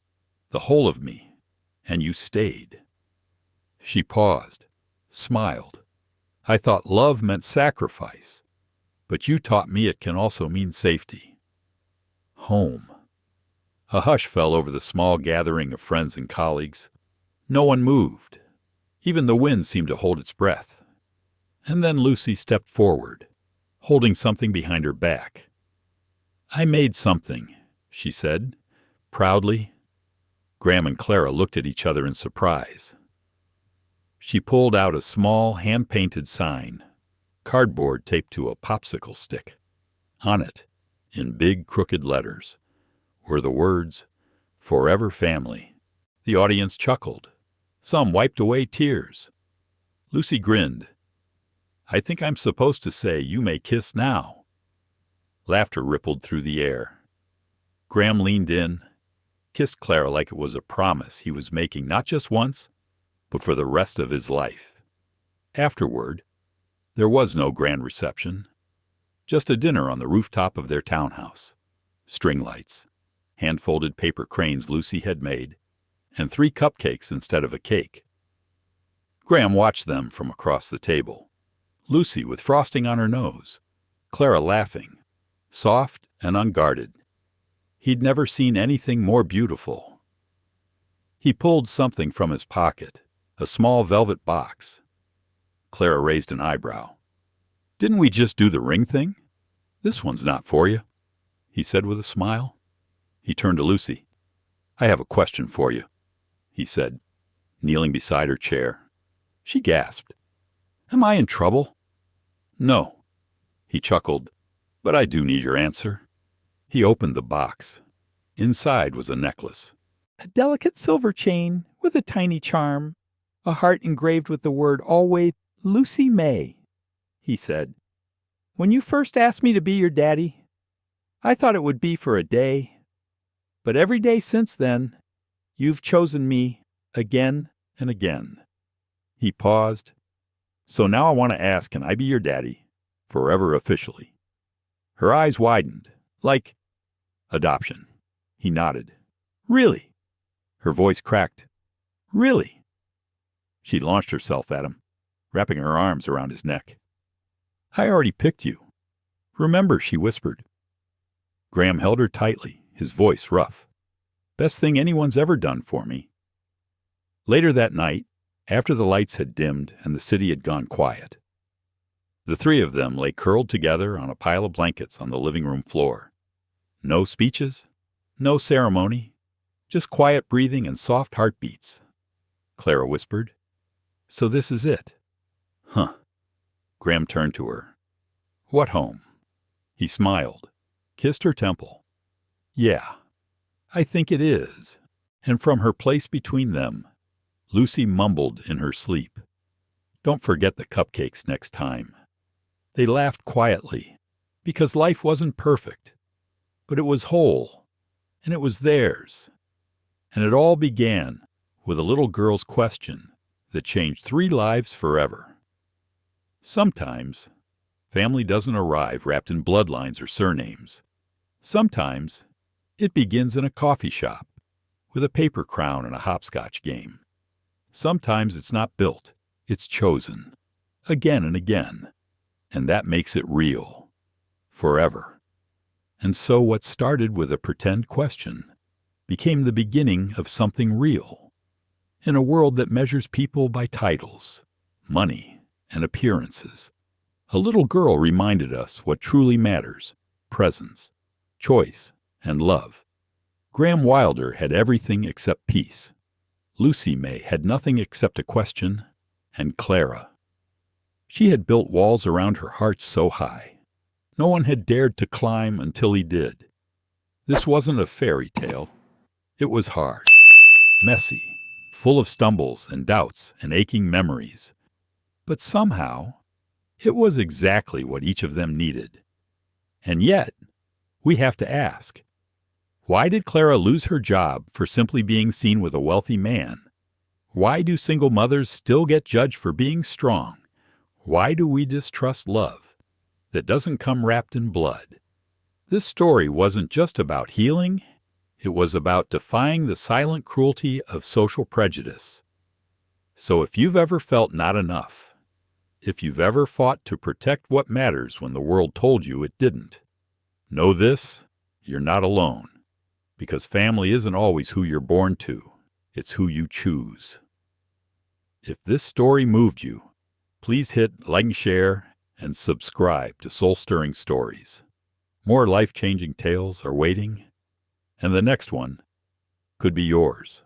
the whole of me, and you stayed." She paused, smiled. "I thought love meant sacrifice, but you taught me it can also mean safety. Home." A hush fell over the small gathering of friends and colleagues. No one moved. Even the wind seemed to hold its breath. And then Lucy stepped forward, holding something behind her back. "I made something," she said, proudly. Graham and Clara looked at each other in surprise. She pulled out a small, hand-painted sign, cardboard taped to a popsicle stick. On it, in big, crooked letters, were the words, "Forever Family." The audience chuckled. Some wiped away tears. Lucy grinned. "I think I'm supposed to say, 'You may kiss now.'" Laughter rippled through the air. Graham leaned in, kissed Clara like it was a promise he was making not just once, but for the rest of his life. Afterward, there was no grand reception, just a dinner on the rooftop of their townhouse. String lights, hand-folded paper cranes Lucy had made, and 3 cupcakes instead of a cake. Graham watched them from across the table. Lucy with frosting on her nose, Clara laughing, soft and unguarded. He'd never seen anything more beautiful. He pulled something from his pocket, a small velvet box. Clara raised an eyebrow. "Didn't we just do the ring thing? This one's not for you," he said with a smile. He turned to Lucy. "I have a question for you," he said, kneeling beside her chair. She gasped. "Am I in trouble?" "No," he chuckled, "but I do need your answer." He opened the box. Inside was a necklace. "A delicate silver chain with a tiny charm, a heart engraved with the word always, Lucy May," he said. "When you first asked me to be your daddy, I thought it would be for a day. But every day since then, you've chosen me again and again." He paused. "So now I want to ask, can I be your daddy, forever officially?" Her eyes widened, like adoption. He nodded. "Really?" Her voice cracked. "Really?" She launched herself at him, wrapping her arms around his neck. "I already picked you. Remember," she whispered. Graham held her tightly, his voice rough. "Best thing anyone's ever done for me." Later that night, after the lights had dimmed and the city had gone quiet, the 3 of them lay curled together on a pile of blankets on the living room floor. No speeches, no ceremony, just quiet breathing and soft heartbeats. Clara whispered, "So this is it?" "Huh." Graham turned to her. "What home?" He smiled, kissed her temple. "Yeah, I think it is." And from her place between them, Lucy mumbled in her sleep, "Don't forget the cupcakes next time." They laughed quietly, because life wasn't perfect, but it was whole, and it was theirs. And it all began with a little girl's question that changed 3 lives forever. Sometimes, family doesn't arrive wrapped in bloodlines or surnames. Sometimes, it begins in a coffee shop, with a paper crown and a hopscotch game. Sometimes it's not built, it's chosen, again and again, and that makes it real, forever. And so what started with a pretend question became the beginning of something real. In a world that measures people by titles, money, and appearances, a little girl reminded us what truly matters: presence, choice, and love. Graham Wilder had everything except peace. Lucy May had nothing except a question, and Clara. She had built walls around her heart so high, no one had dared to climb until he did. This wasn't a fairy tale. It was hard, messy, full of stumbles and doubts and aching memories. But somehow, it was exactly what each of them needed. And yet, we have to ask, why did Clara lose her job for simply being seen with a wealthy man? Why do single mothers still get judged for being strong? Why do we distrust love that doesn't come wrapped in blood? This story wasn't just about healing. It was about defying the silent cruelty of social prejudice. So if you've ever felt not enough, if you've ever fought to protect what matters when the world told you it didn't, know this: you're not alone. Because family isn't always who you're born to, it's who you choose. If this story moved you, please hit like, share, and subscribe to Soul Stirring Stories. More life-changing tales are waiting. and the next one could be yours.